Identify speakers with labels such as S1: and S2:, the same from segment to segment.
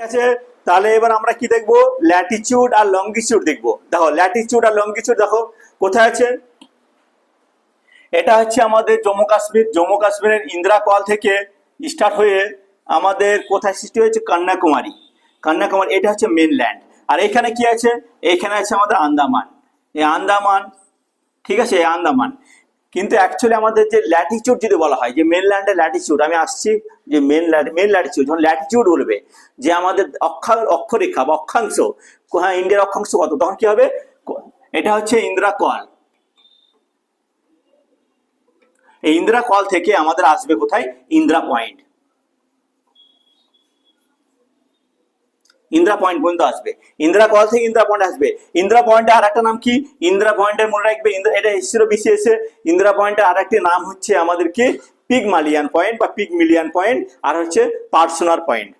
S1: আছে, তাহলে এবার আমরা কি দেখবো, ল্যাটিচিউড আর লঙ্গিচিউড দেখবো। দেখো ল্যাটিচিউড আর লঙ্গিচিউড দেখো কোথায় আছে। এটা হচ্ছে আমাদের জম্মু কাশ্মীর, জম্মু কাশ্মীরের ইন্দিরা কল থেকে স্টার্ট হয়ে আমাদের কোথায় সৃষ্টি হয়েছে, কন্যাকুমারী। কন্যাকুমারী এটা হচ্ছে মেনল্যান্ড। আর এখানে কি আছে, এখানে আছে আমাদের আন্দামান, এই আন্দামান, ঠিক আছে, এই আন্দামান। কিন্তু অ্যাকচুয়ালি আমাদের যে ল্যাটিচিউড যদি বলা হয়, যে মেনল্যান্ডের ল্যাটিচিউড, আমি আসছি যে মেন ল্যাটিচিউড, যখন ল্যাটিচিউড বলবে যে আমাদের অক্ষরেখা বা অক্ষাংশ, হ্যাঁ ইন্ডিয়ার অক্ষাংশ কত, তখন কি হবে, এটা হচ্ছে ইন্দিরা কল। এই ইন্দিরা কল থেকে আমাদের আসবে কোথায়, ইন্দিরা পয়েন্ট, ইন্দিরা পয়েন্ট পর্যন্ত আসবে। ইন্দিরা কল থেকে ইন্দিরা পয়েন্ট আসবে। ইন্দিরা পয়েন্টের আর একটা নাম কি, ইন্দিরা পয়েন্টের মনে রাখবে, এটা এসেছিল বিসিএসে। ইন্দিরা পয়েন্টের আর একটি নাম হচ্ছে আমাদের কি, পিগমালিয়ান পয়েন্ট বা পিগমিলিয়ান পয়েন্ট, আর হচ্ছে পার্সোনার পয়েন্ট,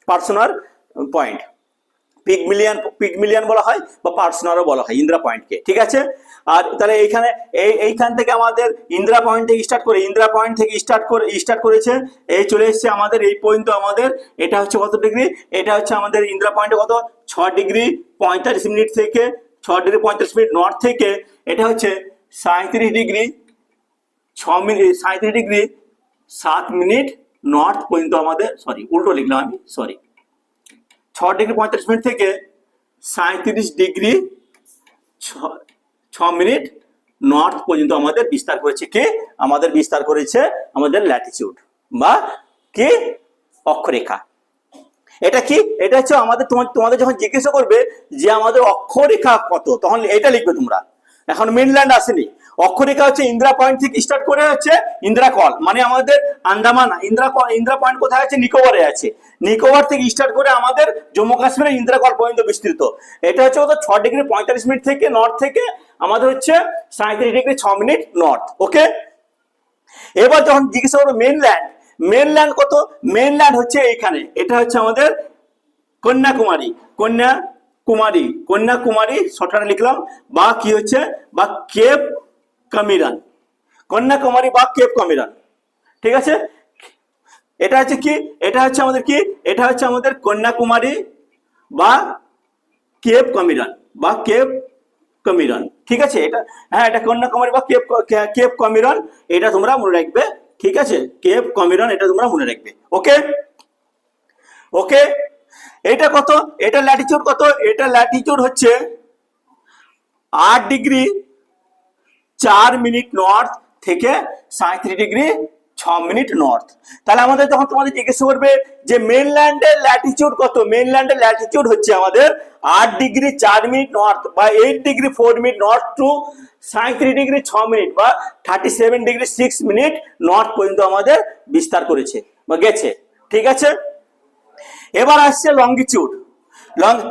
S1: পার্সোনার পয়েন্ট। পিগমিলিয়ান বলা হয় বা পার্সোনারও বলা হয় ইন্দিরা পয়েন্টকে, ঠিক আছে। আর তাহলে এইখান থেকে আমাদের ইন্দিরা পয়েন্ট থেকে স্টার্ট করে, ইন্দিরা পয়েন্ট থেকে স্টার্ট করেছে, এই চলে এসছে আমাদের এই পর্যন্ত। আমাদের এটা হচ্ছে কত ডিগ্রি, এটা হচ্ছে আমাদের ইন্দিরা পয়েন্টে কত, 6°45' থেকে 6°45' নর্থ থেকে, এটা হচ্ছে 37° 7 নর্থ পর্যন্ত আমাদের, সরি উল্টো লিখলাম আমি, সরি, 6°45' থেকে 37°6' নর্থ পর্যন্ত আমাদের বিস্তার করেছে কে, আমাদের বিস্তার করেছে আমাদের ল্যাটিচিউড বা কি, অক্ষরেখা। এটা কি, এটা হচ্ছে আমাদের, তোমাদের যখন জিজ্ঞাসা করবে যে আমাদের অক্ষরেখা কত, তখন এটা লিখবে তোমরা। এখন মেনল্যান্ড আসেনি, অক্ষরেখা হচ্ছে ইন্দিরা পয়েন্ট থেকে স্টার্ট করে হচ্ছে ইন্দিরা কল, মানে আমাদের আন্দামান। ইন্দিরা পয়েন্ট কোথায় আছে, নিকোবরে আছে। নিকোবর থেকে স্টার্ট করে আমাদের জম্মু কাশ্মীরের ইন্দিরা কল পর্যন্ত বিস্তৃত। এটা হচ্ছে কত, 6°45' থেকে নর্থ থেকে আমাদের হচ্ছে 37°6' নর্থ। ওকে, এবার যখন জিজ্ঞাসা করবো মেনল্যান্ড, মেনল্যান্ড কত, মেনল্যান্ড হচ্ছে এইখানে, এটা হচ্ছে আমাদের কন্যাকুমারী, কন্যাকুমারী শর্টকাটে লিখলাম, বা কি হচ্ছে, বা কেপ কমিরান, কন্যাকুমারী বা কেপ কমিরান, ঠিক আছে। এটা হচ্ছে কি, এটা হচ্ছে আমাদের কি, এটা হচ্ছে আমাদের কন্যাকুমারী বা কেপ কমিরান, বা কেপ কমিরান, ঠিক আছে। এটা, হ্যাঁ এটা কন্যাকুমারী বা কেপ কমিরান, এটা তোমরা মনে রাখবে, ঠিক আছে, কেপ কমিরান, এটা তোমরা মনে রাখবে। ওকে ওকে, এটা কত, এটা ল্যাটিচিউড কত, এটা ল্যাটিচিউড হচ্ছে 8°4' নর্থ থেকে 37°6' নর্থ। তাহলে আমাদের যখন তোমাদের জিজ্ঞাসা করবে যে মেনল্যান্ডের ল্যাটিচিউড কত, মেনল্যান্ডের ল্যাটিচিউড হচ্ছে আমাদের 8°4' নর্থ বা 8°4' নর্থ টু 37°6' বা 37°6' নর্থ পর্যন্ত আমাদের বিস্তার করেছে বা গেছে, ঠিক আছে। এবার আসছে লঙ্গিচিউড।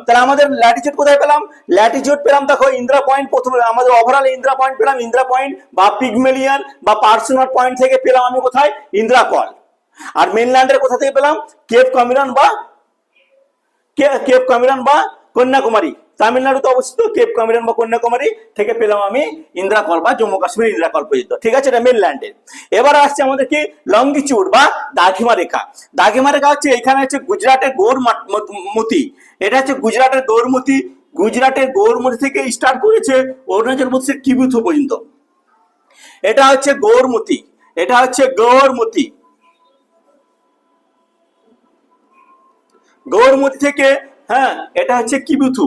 S1: তাহলে আমাদের ল্যাটিচিউড কোথায় পেলাম, ল্যাটিচিউড পেলাম দেখো ইন্দিরা পয়েন্ট, প্রথমে আমাদের ওভারঅল ইন্দিরা পয়েন্ট পেলাম, ইন্দিরা পয়েন্ট বা পিগমেলিয়ান বা পার্সোনাল পয়েন্ট থেকে পেলাম আমি কোথায়, ইন্দিরা কল। আর মেনল্যান্ডের কোথা থেকে পেলাম, কেপ কমিরান বা কন্যাকুমারী, তামিলনাড়ুতে অবস্থিত কেপ কমিরান বা কন্যাকুমারী থেকে পেলাম আমি ইন্দিরা কল বা জম্মু কাশ্মীর ইন্দিরা কল পর্যন্ত, ঠিক আছে, এটা মেনল্যান্ডের। এবার আসছে আমাদের কি, লঙ্গিচিউড বা দাঘিমা রেখা। দাঘিমা রেখা হচ্ছে এখানে হচ্ছে গুজরাটের গৌরমতি, এটা হচ্ছে গুজরাটের গৌরমতি, গুজরাটের গৌরমতি থেকে স্টার্ট করেছে অরুণাচল প্রদেশের কিবুথু পর্যন্ত। এটা হচ্ছে গৌরমতি, এটা হচ্ছে গৌরমতি, গৌরমতি থেকে, হ্যাঁ এটা হচ্ছে কিবুথু,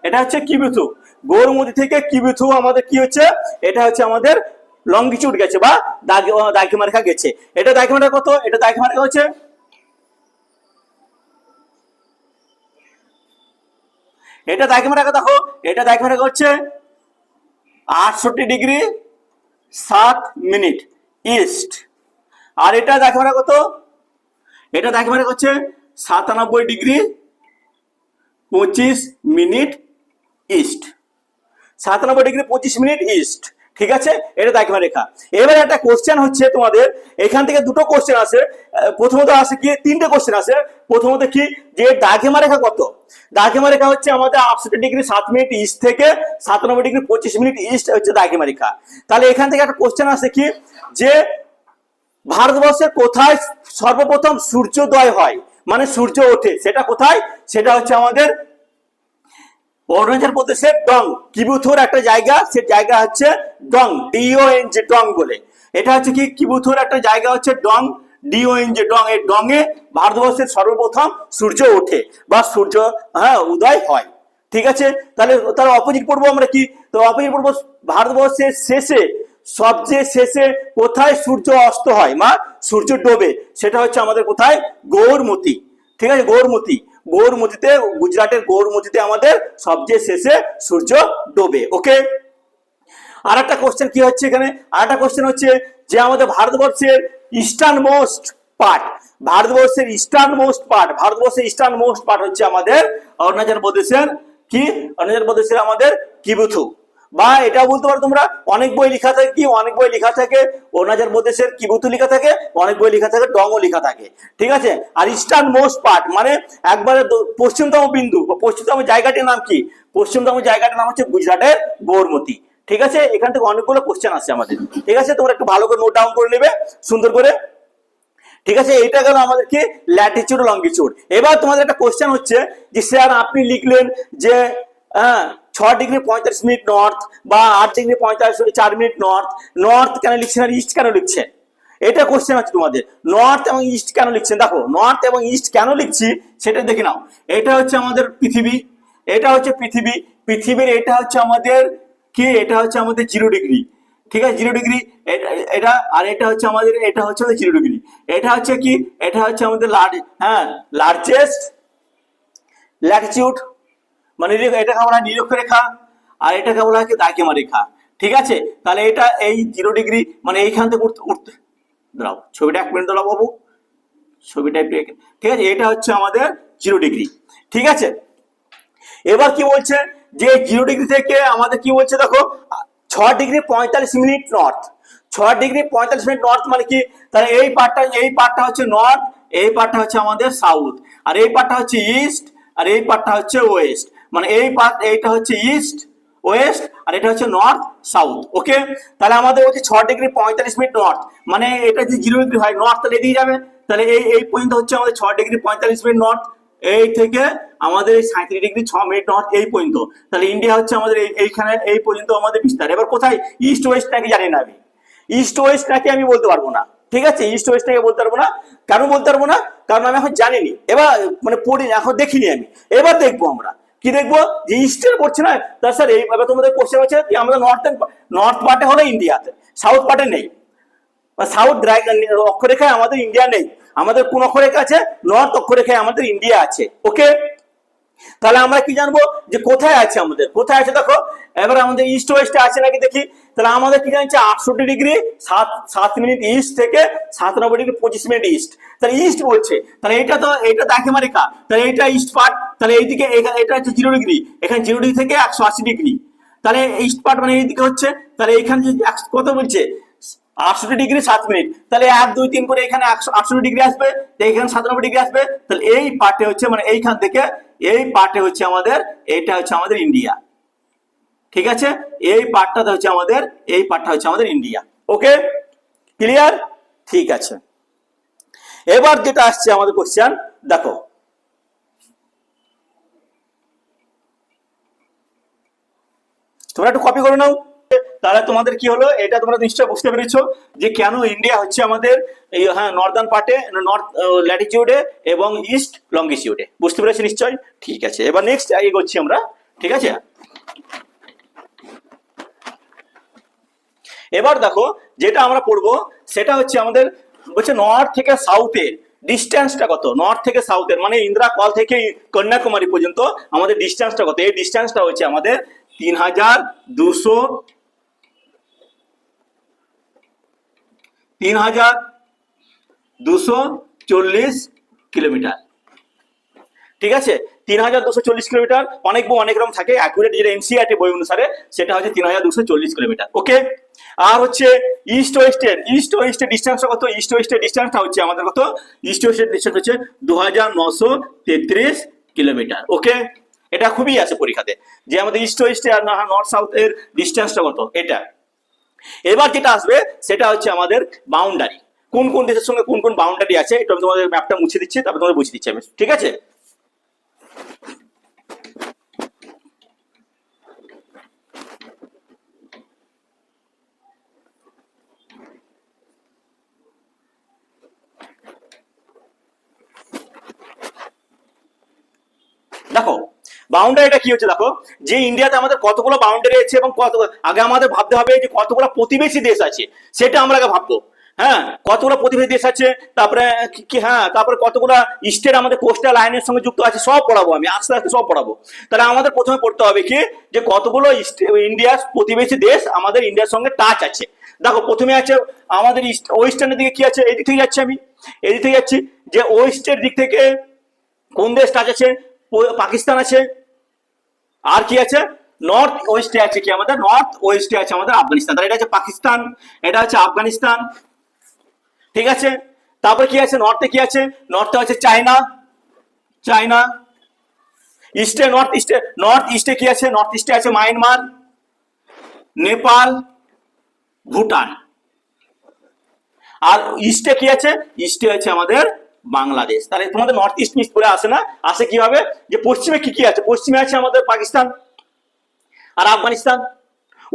S1: এটা হচ্ছে কিবুথু, গৌরমতি থেকে কিবুথু আমাদের কি হচ্ছে, এটা হচ্ছে আমাদের লঙ্গিচিউড গেছে বা দাঘিমা রেখা গেছে। এটা দাঘিমা রেখা কত, এটা দাঘিমা রেখা হচ্ছে, এটা দাঘিমা রেখা দেখো, এটা দাঘিমা রেখা হচ্ছে 68°7' ইস্ট। আর এটা দাঘিমা রেখা কত, এটা দাঘিমা রেখা হচ্ছে 97°25' ইস্ট, 97°25' ইস্ট, ঠিক আছে, এটা দাঘিমা রেখা। এবার একটা কোশ্চেন হচ্ছে তোমাদের, এখান থেকে দুটো কোশ্চেন আসে, প্রথমত আসে কি, তিনটে কোশ্চেন আসে। প্রথমত কি, যে দাঘিমা রেখা কত, দাঘিমা রেখা হচ্ছে আমাদের 68°7' ইস্ট থেকে 97°25' ইস্ট হচ্ছে দাঘিমা রেখা। তাহলে এখান থেকে একটা কোশ্চেন আসে কি, যে ভারতবর্ষের কোথায় সর্বপ্রথম সূর্যোদয় হয় মানে সূর্য ওঠে সেটা কোথায়, সেটা হচ্ছে আমাদের অরুণাচল প্রদেশের ডং কিবুথুর একটা জায়গা, সে জায়গা হচ্ছে ডং DONG ডং বলে। এটা হচ্ছে কি কিবুথুর একটা জায়গা হচ্ছে ডং DONG ডং। এই ডং এ ভারতবর্ষের সর্বপ্রথম সূর্য ওঠে বা সূর্য উদয় হয়। ঠিক আছে, তাহলে তার অপোজিট পড়বো আমরা কি, তো অপোজিট পড়বো ভারতবর্ষের শেষে সবচেয়ে শেষে কোথায় সূর্য অস্ত হয় মা সূর্য ডোবে, সেটা হচ্ছে আমাদের কোথায় গৌরমতি। ঠিক আছে, গৌরমতি, গৌরমতিতে গুজরাটের গৌরমতিতে আমাদের সবচেয়ে শেষে সূর্য ডোবে। ওকে, আর একটা কোশ্চেন কি হচ্ছে এখানে, আর একটা কোশ্চেন হচ্ছে যে আমাদের ভারতবর্ষের ইস্টার্ন মোস্ট পার্ট, ভারতবর্ষের ইস্টার্ন মোস্ট পার্ট, ভারতবর্ষের ইস্টার্ন মোস্ট পার্ট হচ্ছে আমাদের অরুণাচল প্রদেশের কি, অরুণাচল প্রদেশের আমাদের কিবুথু, বা এটা বলতে পারো তোমরা অনেক বই লেখা থাকে কি, অনেক বই লেখা থাকে অরুণাচল প্রদেশের কিবুথু লেখা থাকে, অনেক বই লেখা থাকে ডংও লেখা থাকে। ঠিক আছে, আর ইস্টার্ন মোস্ট পার্ট মানে একবারে পশ্চিমতম বিন্দু, পশ্চিমতম জায়গাটির নাম কি, পশ্চিমতম জায়গাটির নাম হচ্ছে গুজরাটের গৌরমতি। ঠিক আছে, এখান থেকে অনেকগুলো কোশ্চেন আসছে আমাদের। ঠিক আছে, তোমরা একটু ভালো করে নোট ডাউন করে নেবে সুন্দর করে। ঠিক আছে, এইটা গেল আমাদের কি ল্যাটিচিউড লঙ্গিচিউড। এবার তোমাদের একটা কোশ্চেন হচ্ছে যে স্যার আপনি লিখলেন যে 6°45' নর্থ বা 8°4' নর্থ, নর্থ কেন লিখছেন আর ইস্ট কেন লিখছেন, এটা কোশ্চেন আছে তোমাদের। নর্থ এবং ইস্ট কেন লিখছেন, দেখো নর্থ এবং ইস্ট কেন লিখছি সেটা দেখে নাও। এটা হচ্ছে আমাদের পৃথিবী, এটা হচ্ছে পৃথিবী, পৃথিবীর এটা হচ্ছে আমাদের কি, এটা হচ্ছে আমাদের 0°। ঠিক আছে, 0°, এটা আর এটা হচ্ছে আমাদের, এটা হচ্ছে 0°। এটা হচ্ছে কি, এটা হচ্ছে আমাদের লার্জেস্ট ল্যাটিচিউড, মানে এটাকে বলা হয় নিরক্ষরেখা, আর এটাকে বলা হয় দাইকেমা রেখা। ঠিক আছে, তাহলে এটা এই 0°, মানে এইখান থেকে উঠতে দাঁড়াও, ছবিটা 1 মিনিট দাঁড়াও বাবু, ছবিটা একটু, ঠিক আছে, এটা হচ্ছে আমাদের 0°। ঠিক আছে, এবার কি বলছে যে 0° থেকে আমাদের কি বলছে দেখো 6°45' নর্থ, 6°45' নর্থ মানে কি, তাহলে এই পার্টটা হচ্ছে নর্থ, এই পার্টটা হচ্ছে আমাদের সাউথ, আর এই পার্টটা হচ্ছে ইস্ট, আর এই পার্টটা হচ্ছে ওয়েস্ট, মানে এই পার্ট এইটা হচ্ছে ইস্ট ওয়েস্ট আর এটা হচ্ছে নর্থ সাউথ। ওকে, তাহলে আমাদের হচ্ছে 6°45' নর্থ, মানে এটা যে 0° হয় নর্থ, তাহলে এদিকে যাবে, তাহলে এই পয়েন্ট হচ্ছে আমাদের 6°45' নর্থ, এই থেকে আমাদের এই 37° 6 মিনিট নর্থ এই পর্যন্ত। তাহলে ইন্ডিয়া হচ্ছে আমাদের এইখানে এই পর্যন্ত আমাদের বিস্তার। এবার কোথায় ইস্ট ওয়েস্ট নাকি জানি না আমি, ইস্ট ওয়েস্ট নাকি আমি বলতে পারবো না। ঠিক আছে, ইস্ট ওয়েস্ট নাকি বলতে পারবো না, কেন বলতে পারবো না, কারণ আমি এখন জানিনি, এবার মানে পড়ি এখন দেখিনি আমি, এবার দেখবো আমরা কি দেখবো যে ইস্টের পড়ছে না, তার স্যার এইভাবে তোমাদের কোশ্চেন হচ্ছে যে আমাদের নর্থ পার্টে হলো ইন্ডিয়াতে, সাউথ পার্টে নেই, সাউথ অক্ষরেখায় আমাদের ইন্ডিয়া নেই, আমাদের কোন অক্ষরেখা আছে, নর্থ অক্ষরেখায় আমাদের ইন্ডিয়া আছে। ওকে, তাহলে আমরা কি জানবো যে কোথায় আছে আমাদের, কোথায় আছে দেখো, এবার আমাদের ইস্ট ওয়েস্টে আছে নাকি দেখি। তাহলে আমাদের কি জানছে 68° 7 মিনিট ইস্ট থেকে 97°25' ইস্ট, তাহলে ইস্ট বলছে, তাহলে এটা দাইকেমা রেখা, তাহলে এটা ইস্ট পার্ট, তাহলে এইদিকে এটা হচ্ছে 0°, এখানে 0° থেকে 180°, তাহলে ইস্ট পার্ট মানে এইদিকে হচ্ছে, তাহলে এইখানে কত বলছে 68° 7 মিনিট, তাহলে 1 2 3 করে এখানে 68° আসবে, এখানে 97° আসবে, তাহলে এই পার্টে হচ্ছে মানে এইখান থেকে এই পার্টে হচ্ছে আমাদের, এটা হচ্ছে আমাদের ইন্ডিয়া। ঠিক আছে, এই পার্টটা হচ্ছে আমাদের, এই পার্টটা হচ্ছে আমাদের ইন্ডিয়া। ওকে, ক্লিয়ার? ঠিক আছে, এবার যেটা আসছে আমাদের কোশ্চেন দেখো, তোমরা একটু কপি করে নাও, তাহলে তোমাদের কি হলো এটা তোমরা নিশ্চয়ই বুঝতে পেরেছো যে কেন ইন্ডিয়া হচ্ছে আমাদের এই নর্দার্ন পার্টে, নর্থ ল্যাটিটিউডে এবং ইস্ট লঙ্গিটিউডে, বুঝতে পেরেছো নিশ্চয়ই। ঠিক আছে, এবার নেক্সট এগোচ্ছি আমরা। ঠিক আছে, এবার দেখো যেটা আমরা পড়বো সেটা হচ্ছে আমাদের হচ্ছে নর্থ থেকে সাউথের ডিস্টেন্সটা কত, নর্থ থেকে সাউথের মানে ইন্দিরা কল থেকে কন্যাকুমারী পর্যন্ত আমাদের ডিস্টেন্সটা কত, এই ডিস্টেন্সটা হচ্ছে আমাদের 3240 কিলোমিটার। ঠিক আছে, 3240 কিলোমিটার, অনেক রকম থাকে, অ্যাকুরেট যেটা এনসিইআরটি বই অনুসারে সেটা হচ্ছে 3240 কিলোমিটার। ওকে, আর হচ্ছে ইস্ট ওয়েস্টের ডিস্টেন্সটা কত, ইস্ট ওয়েস্টের ডিস্টেন্সটা হচ্ছে আমাদের কত, ইস্ট ওয়েস্টের ডিস্টেন্স হচ্ছে 2933 কিলোমিটার। ওকে, এটা খুবই আছে পরীক্ষাতে যে আমাদের ইস্ট ওয়েস্টে আর নর্থ সাউথ এর ডিস্টেন্সটা কত এটা। এবার যেটা আসবে সেটা হচ্ছে আমাদের বাউন্ডারি, কোন কোন দেশের সঙ্গে কোন কোন বাউন্ডারি আছে, এটা আমি তোমাদের ম্যাপটা মুছে দিচ্ছি, তারপর তোমাদের বুঝিয়ে দিচ্ছি আমি, ঠিক আছে? দেখো বাউন্ডারিটা কি হচ্ছে, দেখো যে ইন্ডিয়াতে আমাদের কতগুলো বাউন্ডারি আছে এবং কত, আগে আমাদের ভাবতে হবে যে কতগুলো প্রতিবেশী দেশ আছে, সেটা আমরা আগে ভাববো। হ্যাঁ, কতগুলো প্রতিবেশী দেশ আছে, তারপরে হ্যাঁ, তারপরে কতগুলো স্টেট আমাদের কোস্টাল লাইনের সঙ্গে যুক্ত আছে, সব পড়াবো আমি আস্তে আস্তে সব পড়াবো। তাহলে আমাদের প্রথমে পড়তে হবে কি, যে কতগুলো ইন্ডিয়ার প্রতিবেশী দেশ আমাদের ইন্ডিয়ার সঙ্গে টাচ আছে। দেখো প্রথমে আছে আমাদের ওয়েস্টার্নের দিকে কি আছে, এদিক থেকে যাচ্ছি আমি, এদিক থেকে যাচ্ছি, যে ওয়েস্টের দিক থেকে কোন দেশ টাচ আছে, পাকিস্তান আছে। আর কি আছে, নর্থ ওয়েস্টে আছে কি আমাদের, নর্থ ওয়েস্টে আছে আমাদের আফগানিস্তান। তাহলে এটা হচ্ছে পাকিস্তান, এটা হচ্ছে আফগানিস্তান, ঠিক আছে? তারপরে কি আছে, নর্থে কি আছে, নর্থে আছে চায়না, চায়না। ইস্টে নর্থ ইস্টে কি আছে, নর্থ ইস্টে আছে মায়ানমার, নেপাল, ভুটান। আর ইস্টে কি আছে, ইস্টে আছে আমাদের বাংলাদেশ। তাহলে তোমাদের নর্থ ইস্ট মিস করে আসে না, আসে কিভাবে, যে পশ্চিমে কি কি আছে, পশ্চিমে আছে আমাদের পাকিস্তান আর আফগানিস্তান।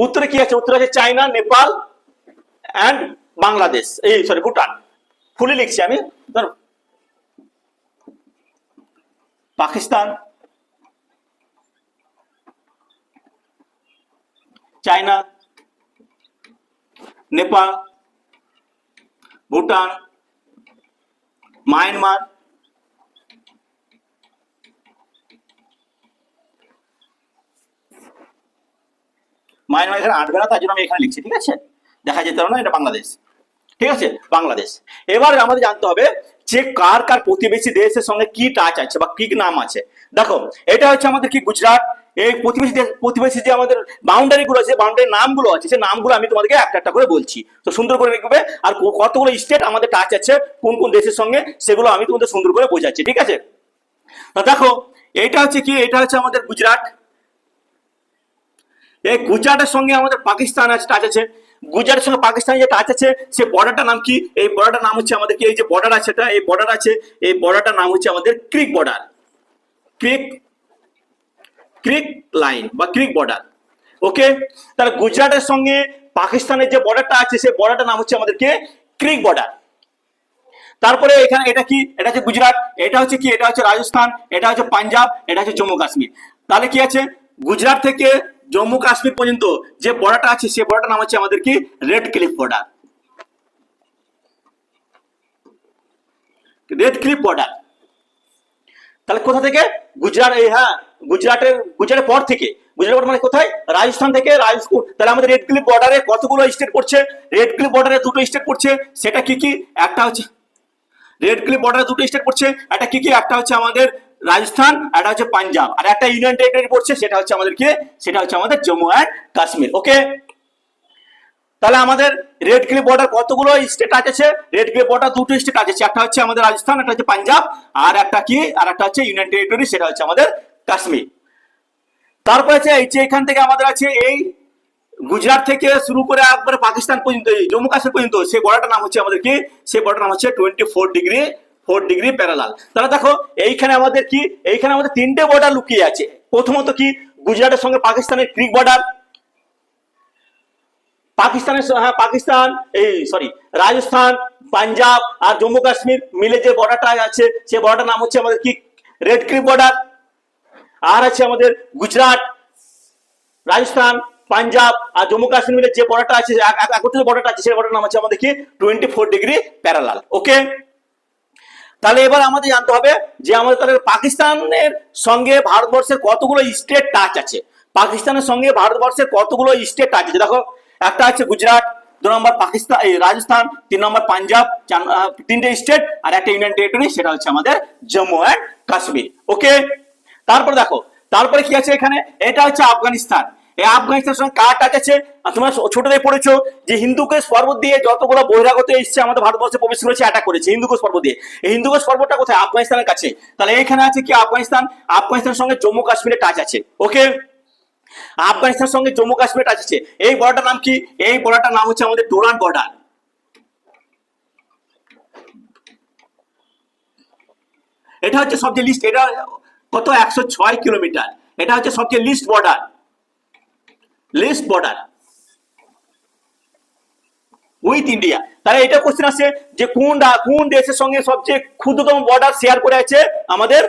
S1: উত্তরে কি আছে, উত্তরে আছে চায়না, নেপাল অ্যান্ড বাংলাদেশ, এই সরি ভুটান। ফুলে লিখছি আমি, Pakistan, China, Nepal, Bhutan, Myanmar, Myanmar এখানে আটবে না, তার জন্য আমি এখানে লিখছি, ঠিক আছে? দেখা যেতে পারে না, এটা বাংলাদেশ, ঠিক আছে? বাংলাদেশ। এবার আমাদের জানতে হবে যে কার কার প্রতিবেশী দেশের সঙ্গে কি টাচ আছে বা কি নাম আছে। দেখো এটা হচ্ছে আমাদের কি গুজরাট, এই প্রতিবেশী যে আমাদের বাউন্ডারি গুলো আছে, বাউন্ডারি নামগুলো আছে, সেই নামগুলো আমি তোমাদেরকে একটা একটা করে বলছি, তো সুন্দর করে লিখবে। আর কতগুলো স্টেট আমাদের টাচ আছে কোন কোন দেশের সঙ্গে, সেগুলো আমি তোমাদের সুন্দর করে বোঝাচ্ছি, ঠিক আছে? তো দেখো এটা হচ্ছে কি, এটা হচ্ছে আমাদের গুজরাট। এই গুজরাটের সঙ্গে আমাদের পাকিস্তান আছে, টাচ আছে। গুজরাটের সঙ্গে পাকিস্তানের যে টাচ আছে, সে বর্ডারটার নাম কি, এই বর্ডারটার নাম হচ্ছে আমাদের কি, এই যে বর্ডার আছে, এটা এই বর্ডার আছে, এই বর্ডারটার নাম হচ্ছে আমাদের ক্রিক বর্ডার, ক্রিক ক্রিক লাইন বা ক্রিক বর্ডার। ওকে, তাহলে গুজরাটের সঙ্গে পাকিস্তানের যে বর্ডারটা আছে, সেই বর্ডারটার নাম হচ্ছে আমাদেরকে ক্রিক বর্ডার। তারপরে এখানে এটা কি, এটা হচ্ছে গুজরাট, এটা হচ্ছে কি, এটা হচ্ছে রাজস্থান, এটা হচ্ছে পাঞ্জাব, এটা হচ্ছে জম্মু কাশ্মীর। তাহলে কি আছে, গুজরাট থেকে জম্মু কাশ্মীর পর্যন্ত যে বর্ডারটা আছে, সেই বর্ডারটার নাম হচ্ছে আমাদের কি, red cliff border, red cliff border. তাহলে কোথা থেকে, গুজরাট, এই হ্যাঁ গুজরাটের পর থেকে, গুজরাট মানে কোথায়, রাজস্থান থেকে রাজস্থান। তাহলে আমাদের রেড ক্লিফ বর্ডারে কতগুলো স্টেট পড়ছে, রেড ক্লিফ বর্ডারে দুটো স্টেট পড়ছে, সেটা কি কি, একটা হচ্ছে রেড ক্লিফ বর্ডারে দুটো স্টেট পড়ছে, একটা কি কি, একটা হচ্ছে আমাদের রাজস্থান, একটা হচ্ছে পাঞ্জাব, আর একটা ইউনিয়ন টেরিটরি পড়ছে, সেটা হচ্ছে আমাদের কি, সেটা হচ্ছে আমাদের জম্মু অ্যান্ড কাশ্মীর। ওকে, তাহলে আমাদের রেড ক্লিফ বর্ডার কতগুলো স্টেট আছে, রেড ক্লিফ বর্ডার দুটো স্টেট আছে, একটা হচ্ছে আমাদের রাজস্থান, একটা হচ্ছে পাঞ্জাব, আর একটা কি, আর একটা হচ্ছে ইউনিয়ন টেরিটরি, সেটা হচ্ছে আমাদের কাশ্মীর। তারপর আছে এই যে এখান থেকে আমাদের আছে এই গুজরাট থেকে শুরু করে একবারে পাকিস্তান পর্যন্ত, এই জম্মু কাশ্মীর পর্যন্ত, সেই বর্ডারটার নাম হচ্ছে আমাদের কি, সেই বর্ডার নাম হচ্ছে 4 ডিগ্রি প্যারালাল। তাহলে দেখো এইখানে আমাদের কি, এইখানে আমাদের তিনটে বর্ডার লুকিয়ে আছে। প্রথমত কি, গুজরাটের সঙ্গে পাকিস্তানের ক্রিক বর্ডার, পাকিস্তান এই সরি রাজস্থান, পাঞ্জাব আর জম্মু কাশ্মীর মিলে যে বর্ডারটা আছে, সেই বর্ডারটার নাম হচ্ছে আমাদের কি, রেড ক্লিফ বর্ডার। আর আছে আমাদের গুজরাট, রাজস্থান, পাঞ্জাব আর জম্মু কাশ্মীর মিলে যে বর্ডারটা আছে, একত্রিত বর্ডারটা আছে, সেই বর্ডার নাম হচ্ছে আমাদের কি, 24 ডিগ্রি প্যারালাল। ওকে, তাহলে এবার আমাদের জানতে হবে যে আমাদের তাহলে পাকিস্তানের সঙ্গে ভারতবর্ষের কতগুলো স্টেট টাচ আছে, পাকিস্তানের সঙ্গে ভারতবর্ষের কতগুলো স্টেট টাচ আছে। দেখো একটা আছে গুজরাট, 2 নম্বর পাকিস্তান, এই রাজস্থান, 3 নম্বর পাঞ্জাব, তিনটে স্টেট, আর একটা ইউনিয়ন টেরিটরি, সেটা হচ্ছে আমাদের জম্মু অ্যান্ড কাশ্মীর। ওকে, তারপর দেখো তারপরে কি আছে এখানে, এটা হচ্ছে আফগানিস্তান। এই আফগানিস্তানের সঙ্গে কার টাচ আছে, তোমরা ছোটদের পড়েছো যে হিন্দুকুশ পর্বত দিয়ে যতগুলো বহিরাগত এসছে আমাদের ভারতবর্ষে প্রবেশ করেছে, অ্যাটাক করেছে হিন্দুকুশ পর্বত দিয়ে। এই হিন্দুকুশ পর্বতটা কোথায়, আফগানিস্তানের কাছে। তাহলে এখানে আছে কি, আফগানিস্তান, আফগানিস্তানের সঙ্গে জম্মু কাশ্মীরের টাচ আছে। ওকে, আফগানিস্তানের সঙ্গে জম্মু কাশ্মীরের টাচ আছে। এই বর্ডারটার নাম কি, এই বর্ডারটার নাম হচ্ছে আমাদের ডোরান বর্ডার, এটা হচ্ছে সবচেয়ে লিস্ট, এটা কত 106 কিলোমিটার, এটা হচ্ছে সবচেয়ে লিস্ট বর্ডার উইথ ইন্ডিয়া। তাহলে এটা কোশ্চেন আসছে যে কোন দেশের সঙ্গে সবচেয়ে ক্ষুদ্রতম বর্ডার শেয়ার করে আছে আমাদের,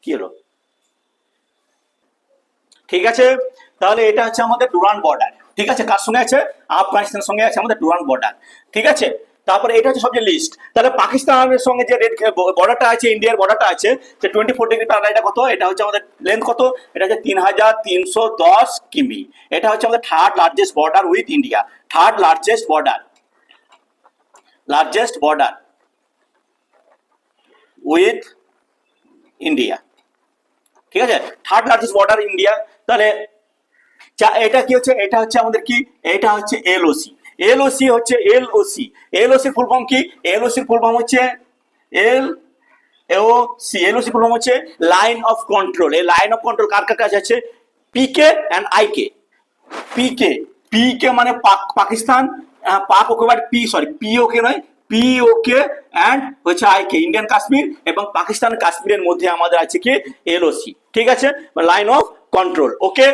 S1: কি হলো, ঠিক আছে। তাহলে এটা হচ্ছে আমাদের ডুরান্ড বর্ডার, ঠিক আছে। কার সঙ্গে আছে? আফগানিস্তানের সঙ্গে আছে আমাদের ডুরান্ড বর্ডার, ঠিক আছে। তারপরে এটা হচ্ছে সবচেয়ে লিস্ট। তাহলে পাকিস্তানের সঙ্গে যে রেড বর্ডারটা আছে, ইন্ডিয়ার বর্ডারটা আছে, যে 24 ডিগ্রি প্যারালাল, এটা কত? এটা হচ্ছে আমাদের লেন্থ কত? এটা হচ্ছে 3310 কিমি। এটা হচ্ছে আমাদের third largest border with India, third largest border with India, ঠিক আছে, থার্ড লার্জেস্ট বর্ডার ইন্ডিয়া। তাহলে এটা কি হচ্ছে? এটা হচ্ছে আমাদের কি, এটা হচ্ছে এলওসি। এলওসি হচ্ছে এলওসি ফুল ফর্ম কি? এলওসি ফুল ফর্ম হচ্ছে এলওসি ফুল ফর্ম হচ্ছে লাইন অফ কন্ট্রোল। এই লাইন অফ কন্ট্রোল কার কার কাছে আছে? পিকে এন্ড আইকে। পিকে মানে পাকিস্তান, পাক ওকে পিওকে নয়, পিওকে এন্ড হচ্ছে আইকে, ইন্ডিয়ান কাশ্মীর এবং পাকিস্তান কাশ্মীরের মধ্যে আমাদের আছে কি এলওসি, ঠিক আছে, লাইন অফ কন্ট্রোল। ওকে,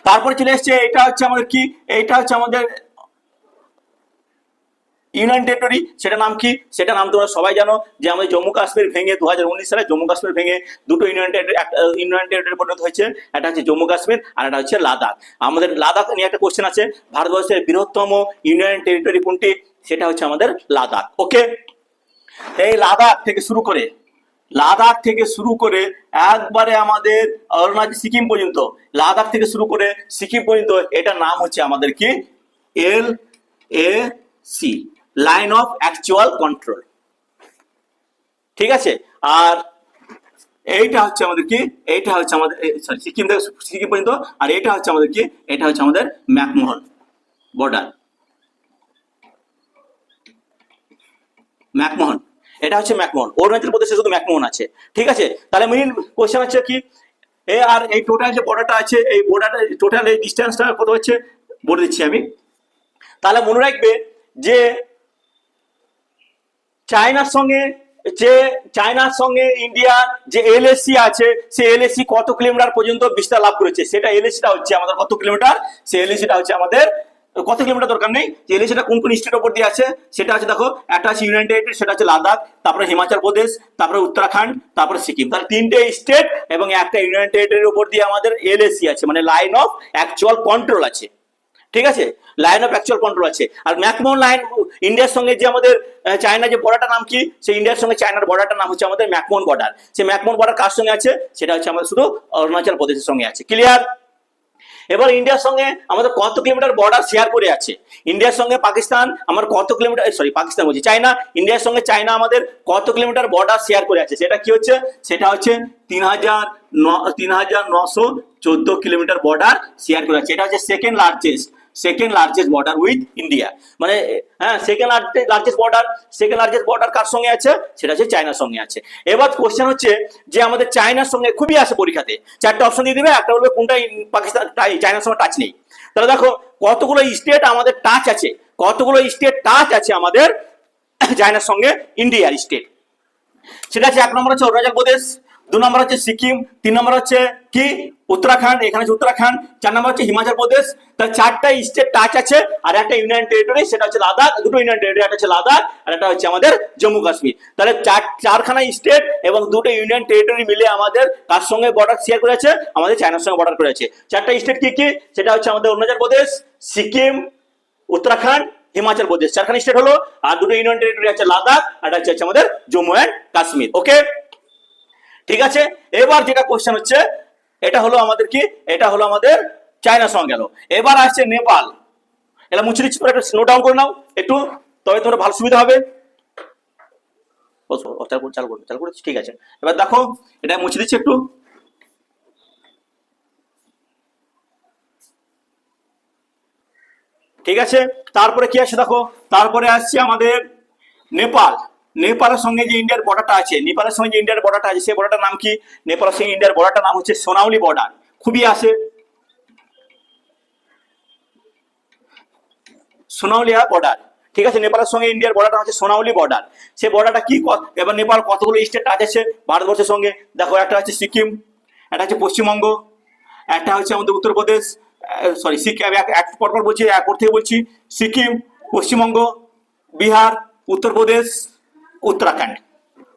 S1: তারপরে চলে এসছে এটা হচ্ছে আমাদের কি, এটা হচ্ছে আমাদের ইউনিয়ন টেরিটরি। সেটা নাম কি? সেটা নাম তোমরা সবাই জানো, যে আমাদের জম্মু কাশ্মীর ভেঙে 2019 সালে জম্মু কাশ্মীর ভেঙে দুটো ইউনিয়ন টেরিটরি পরিণত হয়েছে। একটা হচ্ছে জম্মু কাশ্মীর আর একটা হচ্ছে লাদাখ। আমাদের লাদাখ নিয়ে একটা কোশ্চেন আছে, ভারতবর্ষের বৃহত্তম ইউনিয়ন টেরিটরি কোনটি? সেটা হচ্ছে আমাদের লাদাখ। ওকে, এই লাদাখ থেকে শুরু করে একবারে আমাদের অরুণাচল সিকিম পর্যন্ত, লাদাখ থেকে শুরু করে সিকিম পর্যন্ত, এটার নাম হচ্ছে আমাদের কি LAC, line of actual control, ঠিক আছে। আর এইটা হচ্ছে আমাদের কি, এইটা হচ্ছে আমাদের সিকিম থেকে সিকিম পর্যন্ত, আর এটা হচ্ছে আমাদের কি, এটা হচ্ছে আমাদের ম্যাকমোহন বর্ডার, ম্যাকমোহন, এটা হচ্ছে ম্যাকমোহন। অরুণাচল প্রদেশে শুধু ম্যাকমোহন আছে, ঠিক আছে। তাহলে মেইন কোশ্চেন হচ্ছে কি, আর এই টোটাল যে বর্ডারটা আছে, এই বর্ডারটা টোটাল এই ডিস্টেন্সটা কত হচ্ছে বলে দিচ্ছি আমি। তাহলে মনে রাখবে যে চায়নার সঙ্গে ইন্ডিয়া যে এলএসি আছে, সেই এলএসি কত কিলোমিটার পর্যন্ত বিস্তার লাভ করেছে, সেটা এলএসিটা হচ্ছে আমাদের কত কিলোমিটার, সেই এলএসিটা হচ্ছে আমাদের কত কিলোমিটার দরকার নেই, যে এলএসিটা কোন কোন স্টেটের উপর দিয়ে আছে সেটা আছে। দেখো, একটা আছে ইউনিয়ন টেরিটরি, সেটা হচ্ছে লাদাখ, তারপরে হিমাচল প্রদেশ, তারপরে উত্তরাখণ্ড, তারপরে সিকিম। তাহলে তিনটে স্টেট এবং একটা ইউনিয়ন টেরিটরির উপর দিয়ে আমাদের এলএসি আছে, মানে লাইন অফ অ্যাকচুয়াল কন্ট্রোল আছে, ঠিক আছে, লাইন অফ অ্যাকচুয়াল কন্ট্রোল আছে। আর ম্যাকমোহন লাইন, ইন্ডিয়ার সঙ্গে যে আমাদের চায়না যে বর্ডারটার নাম কি, সেই ইন্ডিয়ার সঙ্গে চায়নার বর্ডারটার নাম হচ্ছে আমাদের ম্যাকমোহন বর্ডার। সেই ম্যাকমোহন বর্ডার কার সঙ্গে আছে? সেটা হচ্ছে আমাদের শুধু অরুণাচল প্রদেশের সঙ্গে আছে। ক্লিয়ার? এবার ইন্ডিয়ার সঙ্গে আমাদের কত কিলোমিটার বর্ডার শেয়ার করে আছে? ইন্ডিয়ার সঙ্গে পাকিস্তান আমার কত কিলোমিটার, পাকিস্তান বলছি, চায়না, ইন্ডিয়ার সঙ্গে চায়না আমাদের কত কিলোমিটার বর্ডার শেয়ার করে আছে? সেটা কি হচ্ছে? সেটা হচ্ছে 3914 কিলোমিটার বর্ডার শেয়ার করে আছে। এটা হচ্ছে second largest border with India, মানে হ্যাঁ, সেকেন্ড লার্জেস্ট বর্ডার কার সঙ্গে আছে? সেটা হচ্ছে চায়নার সঙ্গে আছে। এবার কোশ্চেন হচ্ছে যে আমাদের চায়নার সঙ্গে খুবই আসে পরীক্ষাতে, চারটা অপশন দিয়ে দিবে, একটা বলবে কোনটা পাকিস্তান চায়নার সঙ্গে টাচ নেই। তাহলে দেখো কতগুলো স্টেট আমাদের টাচ আছে আমাদের চায়নার সঙ্গে ইন্ডিয়ার স্টেট। সেটা হচ্ছে 1 নম্বর হচ্ছে অরুণাচল প্রদেশ, 2 নম্বর হচ্ছে সিকিম, 3 নম্বর হচ্ছে কি উত্তরাখণ্ড, এখানে হচ্ছে উত্তরাখণ্ড, 4 নম্বর হচ্ছে হিমাচল প্রদেশ। তাহলে 4টা স্টেট টাচ আছে, আর একটা ইউনিয়ন টেরিটরি, সেটা হচ্ছে লাদাখ। দুটো ইউনিয়ন টেরিটরি, একটা হচ্ছে লাদাখ আর একটা হচ্ছে আমাদের জম্মু কাশ্মীর। তাহলে চারখানা স্টেট এবং দুটো ইউনিয়ন টেরিটরি মিলে আমাদের কার সঙ্গে বর্ডার শেয়ার করেছে? আমাদের চায়নার সঙ্গে বর্ডার করেছে। 4টা স্টেট কি কি? সেটা হচ্ছে আমাদের অরুণাচল প্রদেশ, সিকিম, উত্তরাখণ্ড, হিমাচল প্রদেশ, 4খানা স্টেট হলো। আর দুটো ইউনিয়ন টেরিটরি আছে লাদাখ, আর একটা হচ্ছে আমাদের জম্মু এন্ড কাশ্মীর। ওকে, ঠিক আছে। এবার যেটা কোশ্চেন হচ্ছে, এটা হলো আমাদের কি, এটা হলো আমাদের চায়নার সঙ্গে গেল। এবার আসছে নেপাল। এটা মুছে দিচ্ছি, তোমরা একটু নোট ডাউন করে নাও একটু, তবে তোমরা ভালো সুবিধা হবে। চালু করেছি, ঠিক আছে। এবার দেখো, এটা মুছে দিচ্ছি একটু। ঠিক আছে, তারপরে কি আছে দেখো, তারপরে আসছে আমাদের নেপাল। নেপালের সঙ্গে যে ইন্ডিয়ার বর্ডারটা আছে, সেই বর্ডারটার নাম কি? নেপালের সঙ্গে ইন্ডিয়ার বর্ডারটার নাম হচ্ছে সোনাউলি বর্ডার। খুবই আসে, সোনাউলিয়া বর্ডার, ঠিক আছে, নেপালের সঙ্গে ইন্ডিয়ার বর্ডারটা হচ্ছে সোনাউলি বর্ডার। সেই বর্ডারটা কি, এবার নেপাল কতগুলো স্টেট টাচ আছে ভারতবর্ষের সঙ্গে, দেখো একটা হচ্ছে সিকিম, একটা হচ্ছে পশ্চিমবঙ্গ, একটা হচ্ছে আমাদের উত্তরপ্রদেশ, সরি সিকিম, এক পরপর বলছি, এক থেকে বলছি, সিকিম, পশ্চিমবঙ্গ, বিহার, উত্তরপ্রদেশ, উত্তরাখণ্ড।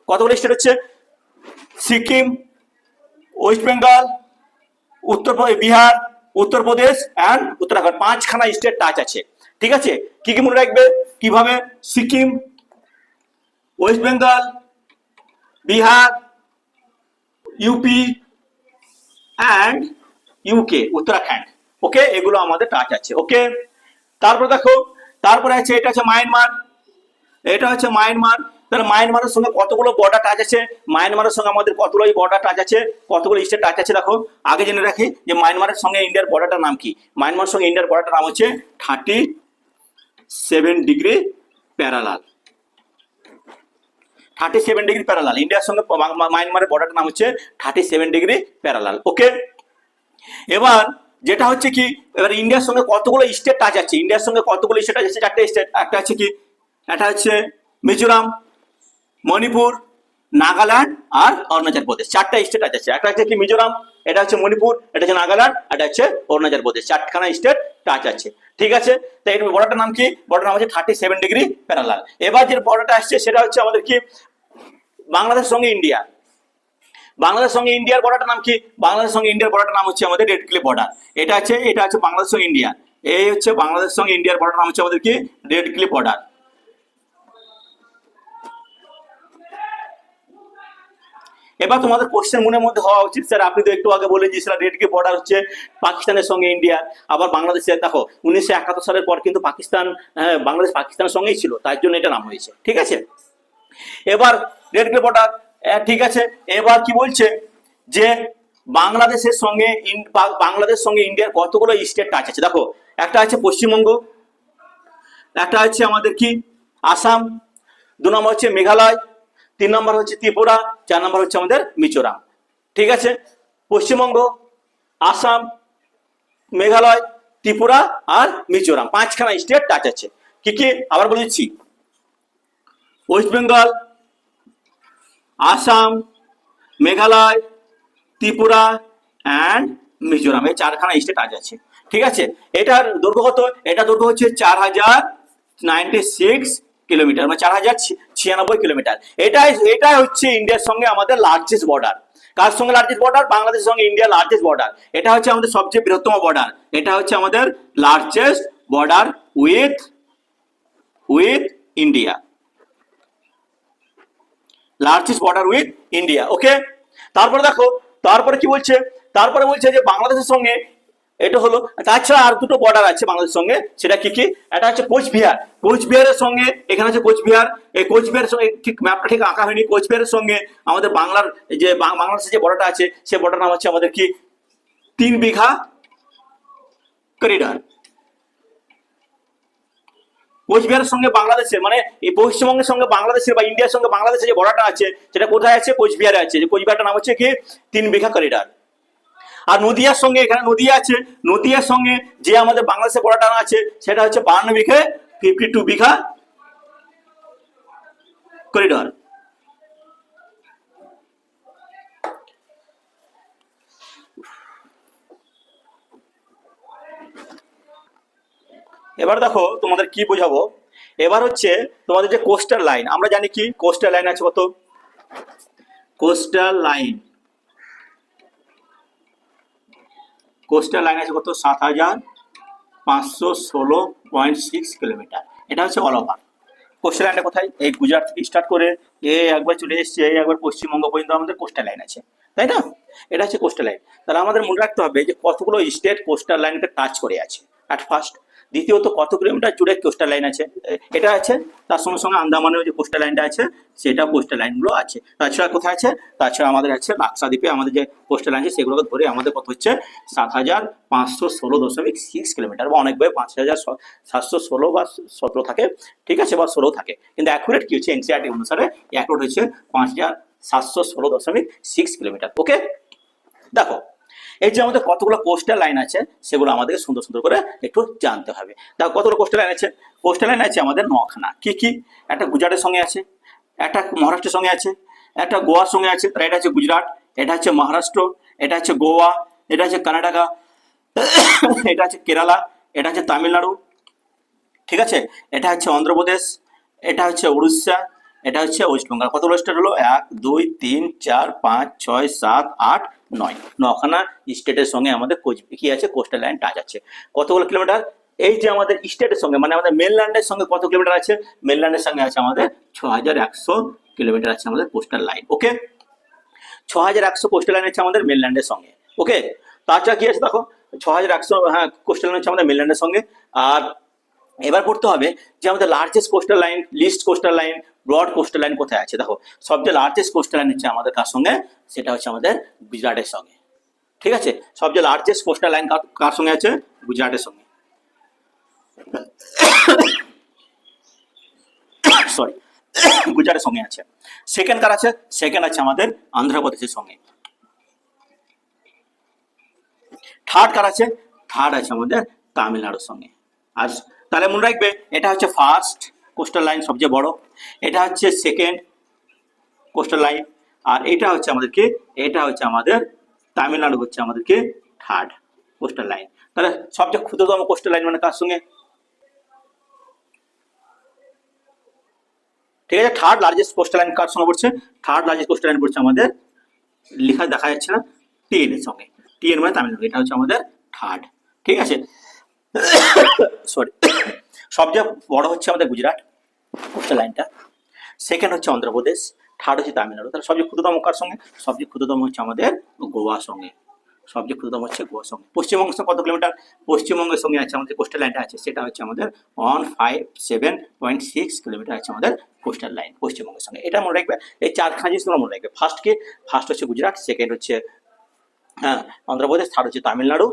S1: কতগুলো স্টেট হচ্ছে, সিকিম, ওয়েস্ট বেঙ্গল, বিহার, উত্তরপ্রদেশ অ্যান্ড উত্তরাখণ্ড, 5খানা স্টেট টাচ আছে। ঠিক আছে, কি কি মনে রাখবে কিভাবে, Sikkim, west Bengal, Bihar, UP and UK, Uttarakhand. Okay, এগুলো আমাদের টাচ আছে। ওকে, তারপর দেখো, তারপরে আছে এটা হচ্ছে মায়ানমার, এটা হচ্ছে মায়ানমার। তাহলে মায়ানমারের সঙ্গে কতগুলো বর্ডার টাচ আছে, মায়ানমারের সঙ্গে আমাদের কতগুলো বর্ডার টাচ আছে, কতগুলো স্টেট টাচ আছে দেখো। আগে জেনে রাখি যে মায়ানমারের সঙ্গে ইন্ডিয়ার বর্ডারটার নাম কি, মায়ানমারের সঙ্গে ইন্ডিয়ার বর্ডারটার নাম হচ্ছে 37 ডিগ্রি প্যারালাল। 37 ডিগ্রি প্যারালাল, ইন্ডিয়ার সঙ্গে মায়ানমারের বর্ডারটার নাম হচ্ছে 37 ডিগ্রি প্যারালাল। ওকে, এবার যেটা হচ্ছে কি, এবার ইন্ডিয়ার সঙ্গে কতগুলো স্টেট টাচ আছে, ইন্ডিয়ার সঙ্গে কতগুলো স্টেট টাচ আছে, 4টে স্টেট। একটা হচ্ছে কি, একটা হচ্ছে মিজোরাম, মণিপুর, নাগাল্যান্ড আর অরুণাচল প্রদেশ, 4টা স্টেট টাচ আছে। একটা হচ্ছে কি মিজোরাম, এটা হচ্ছে মণিপুর, এটা হচ্ছে নাগাল্যান্ড, এটা হচ্ছে অরুণাচল প্রদেশ, 4খানা স্টেট টাচ আছে। ঠিক আছে, তো এই বর্ডারটার নাম কি, বর্ডার নাম হচ্ছে 37 ডিগ্রি প্যারালাল। এবার যে বর্ডারটা আসছে সেটা হচ্ছে আমাদের কি, বাংলাদেশের সঙ্গে ইন্ডিয়া, বাংলাদেশের সঙ্গে ইন্ডিয়ার বর্ডারটার নাম কি, বাংলাদেশের সঙ্গে ইন্ডিয়ার বর্ডারটার নাম হচ্ছে আমাদের রেড ক্লিফ বর্ডার। এটা হচ্ছে বাংলাদেশের সঙ্গে ইন্ডিয়া, এই হচ্ছে বাংলাদেশের সঙ্গে ইন্ডিয়ার বর্ডার নাম হচ্ছে আমাদের কি, রেড ক্লিফ বর্ডার। এবার তোমাদের কোশ্চেন মনের মধ্যে হওয়া উচিত, স্যার আপনি তো একটু আগে বলে দিয়েছিলেন রেড ক্লিফ বর্ডার হচ্ছে পাকিস্তানের সঙ্গে ইন্ডিয়া, আবার বাংলাদেশের, দেখো 1971 সালের পর কিন্তু পাকিস্তান, বাংলাদেশ পাকিস্তানের সঙ্গেই ছিল, তাই জন্য এটা নাম হয়েছে। ঠিক আছে, এবার রেড ক্লিফ বর্ডার, ঠিক আছে। এবার কি বলছে যে বাংলাদেশের সঙ্গে ইন্ডিয়ার কতগুলো স্টেট টাচ আছে, দেখো একটা আছে পশ্চিমবঙ্গ, একটা হচ্ছে আমাদের কি আসাম, 2 নম্বর হচ্ছে মেঘালয়, 3 নম্বর হচ্ছে ত্রিপুরা, 4 নম্বর হচ্ছে আমাদের মিজোরাম। ঠিক আছে, পশ্চিমবঙ্গ, আসাম, মেঘালয়, ত্রিপুরা আর মিজোরাম, 5খানা স্টেট টাচ আছে। কি কি আবার বলে দিচ্ছি, ওয়েস্ট বেঙ্গল, আসাম, মেঘালয়, ত্রিপুরা অ্যান্ড মিজোরাম, এই 4খানা স্টেট টাচ আছে। ঠিক আছে, এটার দৈর্ঘ্য কত, এটা দৈর্ঘ্য হচ্ছে 4096 কিলোমিটার, মানে 4096 কিলোমিটার। এটাই হচ্ছে ইন্ডিয়ার সঙ্গে আমাদের লার্জেস্ট বর্ডার। কার সঙ্গে লার্জেস্ট বর্ডার, বাংলাদেশের সঙ্গে ইন্ডিয়া লার্জেস্ট বর্ডার। এটা হচ্ছে আমাদের সবচেয়ে বৃহত্তম বর্ডার, এটা হচ্ছে আমাদের largest border with India, largest border with India. Okay, তারপরে দেখো, তারপরে কি বলছে, তারপরে বলছে যে বাংলাদেশের সঙ্গে এটা হলো, তাছাড়া আর দুটো বর্ডার আছে বাংলাদেশের সঙ্গে, সেটা কি কি, এটা হচ্ছে কোচবিহার, কোচবিহারের সঙ্গে, এখানে হচ্ছে কোচবিহার, এই কোচবিহারের সঙ্গে ঠিক ম্যাপটা ঠিক আঁকা হয়নি, কোচবিহারের সঙ্গে আমাদের বাংলার যে বাংলাদেশের যে বর্ডারটা আছে সেই বর্ডার নাম হচ্ছে আমাদের কি 3 বিঘা করিডর। কোচবিহারের সঙ্গে বাংলাদেশের, মানে এই পশ্চিমবঙ্গের সঙ্গে বাংলাদেশের বা ইন্ডিয়ার সঙ্গে বাংলাদেশের যে বর্ডারটা আছে সেটা কোথায় আছে, কোচবিহারে আছে, যে কোচবিহারটার নাম হচ্ছে কি 3 বিঘা করিডর। আর নদিয়ার সঙ্গে, এখানে নদিয়া আছে, নদিয়ার সঙ্গে যে আমাদের বাংলাদেশের বর্ডারটা আছে সেটা হচ্ছে 52 বিঘা 52 বিঘা করিডর। এবার দেখো তোমাদের কি বোঝাবো, এবার হচ্ছে তোমাদের যে কোস্টাল লাইন, আমরা জানি কি কোস্টাল লাইন আছে কত, কোস্টাল লাইন আছে কত, 7516.6 কিলোমিটার। এটা হচ্ছে অল ওভার। কোস্টাল লাইনটা কোথায়, এই গুজরাট থেকে স্টার্ট করে একবার চলে এসছে, একবার পশ্চিমবঙ্গ পর্যন্ত আমাদের কোস্টাল লাইন আছে, তাই না? এটা হচ্ছে কোস্টাল লাইন। তাহলে আমাদের মনে রাখতে হবে যে কতগুলো স্টেট কোস্টাল লাইনকে টাচ করে আছে অ্যাট ফার্স্ট, দ্বিতীয়ত কত কিলোমিটার জুড়ে কোস্টাল লাইন আছে এটা আছে, তার সঙ্গে সঙ্গে আন্দামানের যে কোস্টাল লাইনটা আছে সেটা কোস্টাল লাইনগুলো আছে। তাছাড়া কোথায় আছে, তাছাড়া আমাদের আছে লাক্ষাদ্বীপে আমাদের যে কোস্টাল লাইন আছে সেগুলোকে ধরে আমাদের কত হচ্ছে 7516.6 কিলোমিটার, বা অনেক বই 5716 বা 17 থাকে, ঠিক আছে, বা 16 থাকে, কিন্তু অ্যাকুরেট কি হচ্ছে এনসিইআরটি অনুসারে অ্যাকুরেট হচ্ছে 5716.6 কিলোমিটার। ওকে, দেখো এই যে আমাদের কতগুলো কোস্টাল লাইন আছে সেগুলো আমাদেরকে সুন্দর সুন্দর করে একটু জানতে হবে। দেখো কতগুলো কোস্টাল লাইন আছে। কোস্টাল লাইন আছে আমাদের 9খানা। কি কি? একটা গুজরাটের সঙ্গে আছে, একটা মহারাষ্ট্রের সঙ্গে আছে, একটা গোয়ার সঙ্গে আছে। এটা হচ্ছে গুজরাট, এটা হচ্ছে মহারাষ্ট্র, এটা হচ্ছে গোয়া, এটা হচ্ছে কর্ণাটকা, এটা হচ্ছে কেরালা, এটা হচ্ছে তামিলনাড়ু, ঠিক আছে, এটা হচ্ছে অন্ধ্রপ্রদেশ, এটা হচ্ছে উড়িষ্যা, এটা হচ্ছে ওয়েস্ট বেঙ্গল। কতগুলো স্টেট হলো? 1 2 3 4 5 6 7 8 9, 9খানা স্টেটের সঙ্গে আমাদের কি আছে? কোস্টাল লাইন টাচ আছে। কতগুলো কিলোমিটার? এই যে আমাদের স্টেটের সঙ্গে মানে আমাদের মেনল্যান্ডের সঙ্গে কত কিলোমিটার আছে? মেনল্যান্ডের সঙ্গে আছে আমাদের 6100 কিলোমিটার আছে আমাদের কোস্টাল লাইন। ওকে, 6100 কোস্টাল লাইন আছে আমাদের মেনল্যান্ডের সঙ্গে। ওকে, তাছাড়া কি আছে দেখো, 6100, হ্যাঁ, কোস্টাল লাইন আছে আমাদের মেনল্যান্ডের সঙ্গে। আর এবার পড়তে হবে যে আমাদের largest coastal line, least coastal line, broad coastal line কোথায় আছে। দেখো সবচেয়ে লার্জেস্ট কোস্টাল লাইন হচ্ছে আমাদের কার সঙ্গে? সেটা হচ্ছে আমাদের গুজরাটের সঙ্গে। ঠিক আছে, সবচেয়ে লার্জেস্ট কোস্টাল লাইন কার সঙ্গে আছে? গুজরাটের সঙ্গে। সরি, গুজরাটের সঙ্গে আছে। সেকেন্ড কার আছে? সেকেন্ড আছে আমাদের অন্ধ্রপ্রদেশের সঙ্গে। থার্ড কার আছে? থার্ড আছে আমাদের তামিলনাড়ুর সঙ্গে। আর তাহলে মনে রাখবে, এটা হচ্ছে ফার্স্ট কোস্টাল লাইন, সবচেয়ে বড়। এটা হচ্ছে সেকেন্ড কোস্টাল লাইন। আর এটা হচ্ছে আমাদের কি? এটা হচ্ছে আমাদের তামিলনাড়ু হচ্ছে আমাদের কি? Third coastal line. তাহলে সবচেয়ে ক্ষুদ্রতম কোস্টাল লাইন মানে কার সঙ্গে? ঠিক আছে, থার্ড লার্জেস্ট কোস্টাল লাইন কার সঙ্গে পড়ছে? থার্ড লার্জেস্ট কোস্টাল লাইন পড়ছে আমাদের, লেখা দেখা যাচ্ছে না, টিএন এর সঙ্গে। টিএন মানে তামিলনাড়ু, এটা হচ্ছে আমাদের থার্ড। ঠিক আছে, সরি। সবচেয়ে বড় হচ্ছে আমাদের গুজরাট কোস্টাল লাইনটা, সেকেন্ড হচ্ছে অন্ধ্রপ্রদেশ, থার্ড হচ্ছে তামিলনাড়ু। তাহলে সবচেয়ে ক্ষুদ্রতম কার সঙ্গে? সবচেয়ে ক্ষুদ্রতম হচ্ছে আমাদের গোয়ার সঙ্গে। সবচেয়ে ক্ষুদ্রতম হচ্ছে গোয়ার সঙ্গে। পশ্চিমবঙ্গের সঙ্গে কত কিলোমিটার? পশ্চিমবঙ্গের সঙ্গে আছে আমাদের কোস্টাল লাইনটা আছে, সেটা হচ্ছে আমাদের 157.6 কিলোমিটার আছে আমাদের কোস্টাল লাইন পশ্চিমবঙ্গের সঙ্গে। এটা মনে রাখবে, এই চারখানা জিনিস তোমরা মনে রাখবে। ফার্স্ট কি? ফার্স্ট হচ্ছে গুজরাট, সেকেন্ড হচ্ছে হ্যাঁ অন্ধ্রপ্রদেশ, থার্ড হচ্ছে তামিলনাড়ু,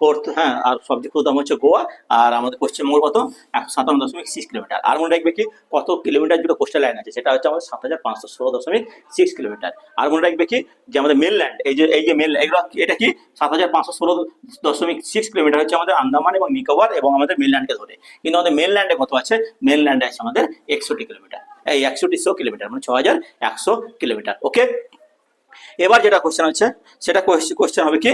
S1: ফোর্থ হ্যাঁ আর সবচেয়ে প্রথম হচ্ছে গোয়া। আর আমাদের পশ্চিমবঙ্গ কত? 157.6 কিলোমিটার। আর মনে রাখবে কি কত কিলোমিটার জুড়ে কোস্টাল লাইন আছে? সেটা হচ্ছে আমাদের 7516.6 কিলোমিটার। আর মনে রাখবে কি যে আমাদের মেনল্যান্ড, এই যে মেন এগুলো এটা কি 7516.6 কিলোমিটার হচ্ছে আমাদের আন্দামান এবং নিকোবর এবং আমাদের মেনল্যান্ডকে ধরে। কিন্তু আমাদের মেনল্যান্ডে কত আছে? মেনল্যান্ডে আছে আমাদের 61 কিলোমিটার, এই 6100 কিলোমিটার মানে 6100 কিলোমিটার। ওকে, এবার যেটা কোশ্চেন হচ্ছে সেটা কোশ্চেন হবে কি?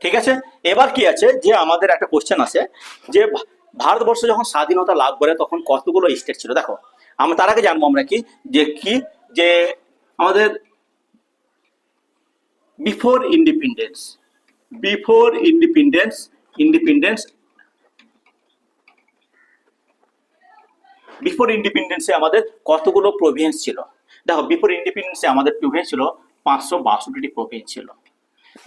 S1: ঠিক আছে, এবার কি আছে যে আমাদের একটা কোশ্চেন আছে যে ভারতবর্ষ যখন স্বাধীনতা লাভ করে তখন কতগুলো স্টেট ছিল। দেখো আমরা তার আগে জানবো আমরা কি যে আমাদের বিফোর ইন্ডিপেন্ডেন্স বিফোর ইন্ডিপেন্ডেন্সে আমাদের কতগুলো প্রভিন্স ছিল। দেখো বিফোর ইন্ডিপেন্ডেন্সে আমাদের প্রভিন্স ছিল 562টি প্রভিন্স ছিল।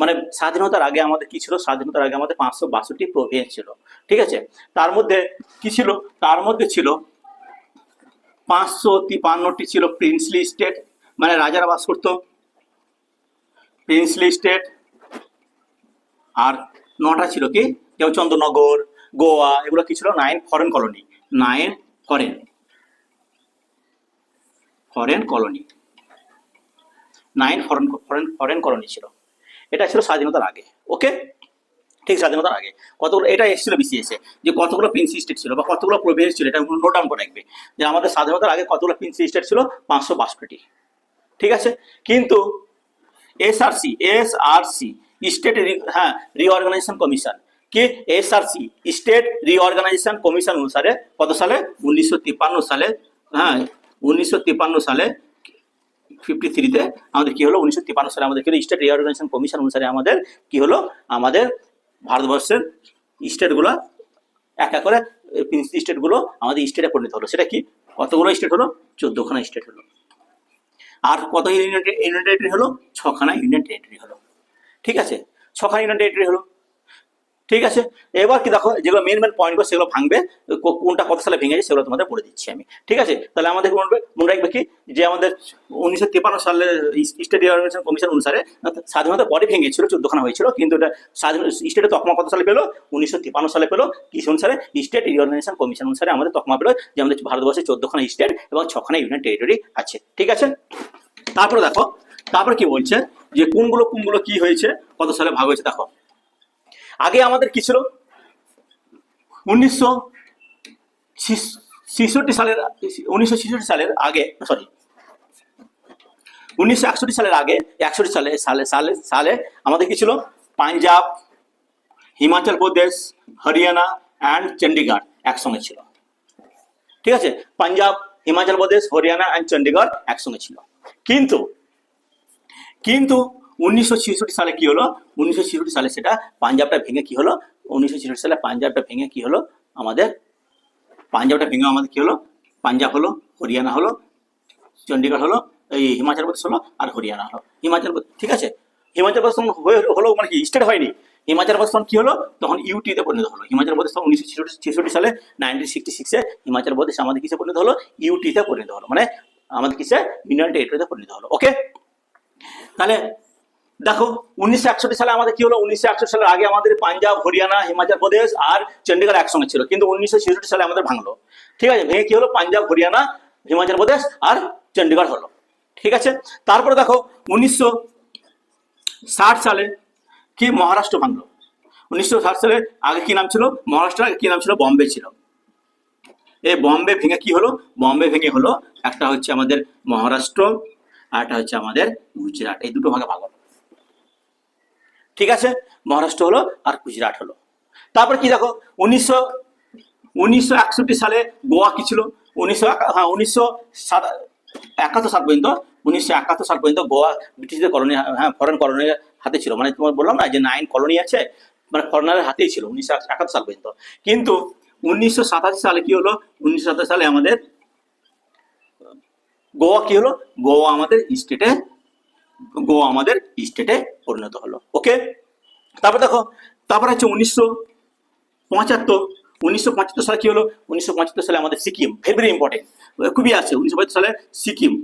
S1: মানে স্বাধীনতার আগে আমাদের কি ছিল? স্বাধীনতার আগে আমাদের 562টি প্রভিন্স ছিল। ঠিক আছে, তার মধ্যে কি ছিল? তার মধ্যে ছিল 553টি ছিল প্রিন্সলি স্টেট, মানে রাজারা বাস করতো, প্রিন্সলি স্টেট। আর 9টা ছিল কি? যেমন চন্দ্রনগর, গোয়া, এগুলো কি ছিল? 9 foreign colony. 9 foreign colony 9 foreign colony ছিল। এটা ছিল স্বাধীনতার আগে। ওকে, ঠিক স্বাধীনতার আগে কতগুলো এটা এসেছিল বিসিএসে, যে কতগুলো প্রিন্সি স্টেট ছিল বা কতগুলো প্রভিন্স ছিল, এটা নোট ডাউন করে রাখবে যে আমাদের স্বাধীনতার আগে কতগুলো প্রিন্সি স্টেট ছিল? 562টি। ঠিক আছে, কিন্তু এসআরসি স্টেট রিঅর্গানাইজেশন কমিশন কি এসআরসি স্টেট রিঅর্গানাইজেশন কমিশন অনুসারে কত সালে? 1953 সালে, হ্যাঁ 1953 সালে 53তে আমাদের কি হলো? 1953 সালে আমাদের কি হলো? স্টেট রিঅর্গানাইজেশন কমিশন অনুসারে আমাদের কি হলো? আমাদের ভারতবর্ষের স্টেটগুলো এক এক করে স্টেটগুলো আমাদের স্টেটে পরিণত হলো। সেটা কি? কতগুলো স্টেট হলো? 14খানা স্টেট হলো। আর কত ইউনিয়ন টেরিটরি হলো? 6খানা ইউনিয়ন টেরিটরি হলো। ঠিক আছে, 6খানা ইউনিয়ন টেরিটরি হলো। ঠিক আছে, এবার কি দেখো যেগুলো মেন পয়েন্টগুলো সেগুলো ভাঙবে, কোনটা কত সালে ভেঙেছে সেগুলো তোমাদের বলে দিচ্ছি আমি। ঠিক আছে, তাহলে আমাদের মনে রাখবে কি যে আমাদের 1953 সালে স্টেট রিঅর্গানাইজেশন কমিশন অনুসারে স্বাধীনতার পরে ভেঙেছিল, 14খানা হয়েছিল, কিন্তু এটা স্বাধীন স্টেটের তকমা কত সালে পেলো? 1953 সালে পেলো। কি অনুসারে? স্টেট রিঅর্গানাইজেশন কমিশন অনুসারে আমাদের তকমা পেলো যে আমাদের ভারতবর্ষে 14খানা স্টেট এবং 6খানা ইউনিয়ন টেরিটরি আছে। ঠিক আছে, তারপরে দেখো তারপরে কি বলছে যে কোনগুলো কোনগুলো কি হয়েছে, কত সালে ভাগ হয়েছে। দেখো আগে আমাদের কি ছিল, 1966 সালের 1966 সালের আগে, সরি 1961 সালের আগে, 61 সালে সালে সালে সালে আমাদের কি ছিল, পাঞ্জাব, হিমাচল প্রদেশ, হরিয়ানা অ্যান্ড চণ্ডীগড় একসঙ্গে ছিল। ঠিক আছে, পাঞ্জাব, হিমাচল প্রদেশ, হরিয়ানা অ্যান্ড চণ্ডীগড় একসঙ্গে ছিল। কিন্তু কিন্তু 1966 সালে কি হলো, 1966 সালে সেটা পাঞ্জাবটা ভেঙে কি হলো, 1966 সালে পাঞ্জাবটা ভেঙে কি হলো, আমাদের পাঞ্জাবটা ভেঙে আমাদের কি হলো, পাঞ্জাব হলো, হরিয়ানা হলো, চণ্ডীগড় হলো, এই হিমাচল প্রদেশ হলো, আর হরিয়ানা হলো। হিমাচল প্রদেশ, ঠিক আছে, হিমাচল প্রদেশ হলো মানে কি স্টেট হয়নি, হিমাচল প্রদেশ তখন কি হলো, তখন ইউটিতে পরিণত হলো। হিমাচল প্রদেশ তখন 1966 সালে 1966 হিমাচল প্রদেশ আমাদের কিসে পরিণত হলো, ইউটিতে পরিণত হলো, মানে আমাদের কিসে, ইউনিয়ন টেরিটরিতে পরিণত হলো। ওকে, তাহলে দেখো 1961 সালে আমাদের কি হলো, 1961 সালের আগে আমাদের পাঞ্জাব, হরিয়ানা, হিমাচল প্রদেশ আর চণ্ডীগড় একসঙ্গে ছিল, কিন্তু 1966 সালে আমাদের ভাঙলো। ঠিক আছে, ভেঙে কি হলো, পাঞ্জাব, হরিয়ানা, হিমাচল প্রদেশ আর চণ্ডীগড় হলো। ঠিক আছে, তারপরে দেখো 1960 সালে কি মহারাষ্ট্র ভাঙলো। 1960 সালে আগে কি নাম ছিল, মহারাষ্ট্র আগে কি নাম ছিল, বম্বে ছিল। এই বম্বে ভেঙে কি হলো, বম্বে ভেঙে হলো একটা হচ্ছে আমাদের মহারাষ্ট্র আর একটা হচ্ছে আমাদের গুজরাট, এই দুটো ভাগে ভাগ হলো। ঠিক আছে, মহারাষ্ট্র হলো আর গুজরাট হলো। তারপর কি দেখো 1961 সালে গোয়া কি ছিল, 1971 সাল পর্যন্ত, 1971 সাল পর্যন্ত গোয়া ব্রিটিশদের কলোনি, হ্যাঁ ফরেন কলোনির হাতে ছিল, মানে তোমার বললাম না যে 9 কলোনি আছে, মানে ফরেনারের হাতেই ছিল 1971 সাল পর্যন্ত। কিন্তু 1987 সালে কি হলো, 1987 সালে আমাদের গোয়া কি হলো, গোয়া আমাদের স্টেটে পরিণত হলো। ওকে, তারপর দেখো, তারপর হচ্ছে 1975 সালে কি হলো, 1975 সালে আমাদের সিকিম, ভেরি ইম্পর্টেন্ট, খুবই আছে, 1975 সালে সিকিম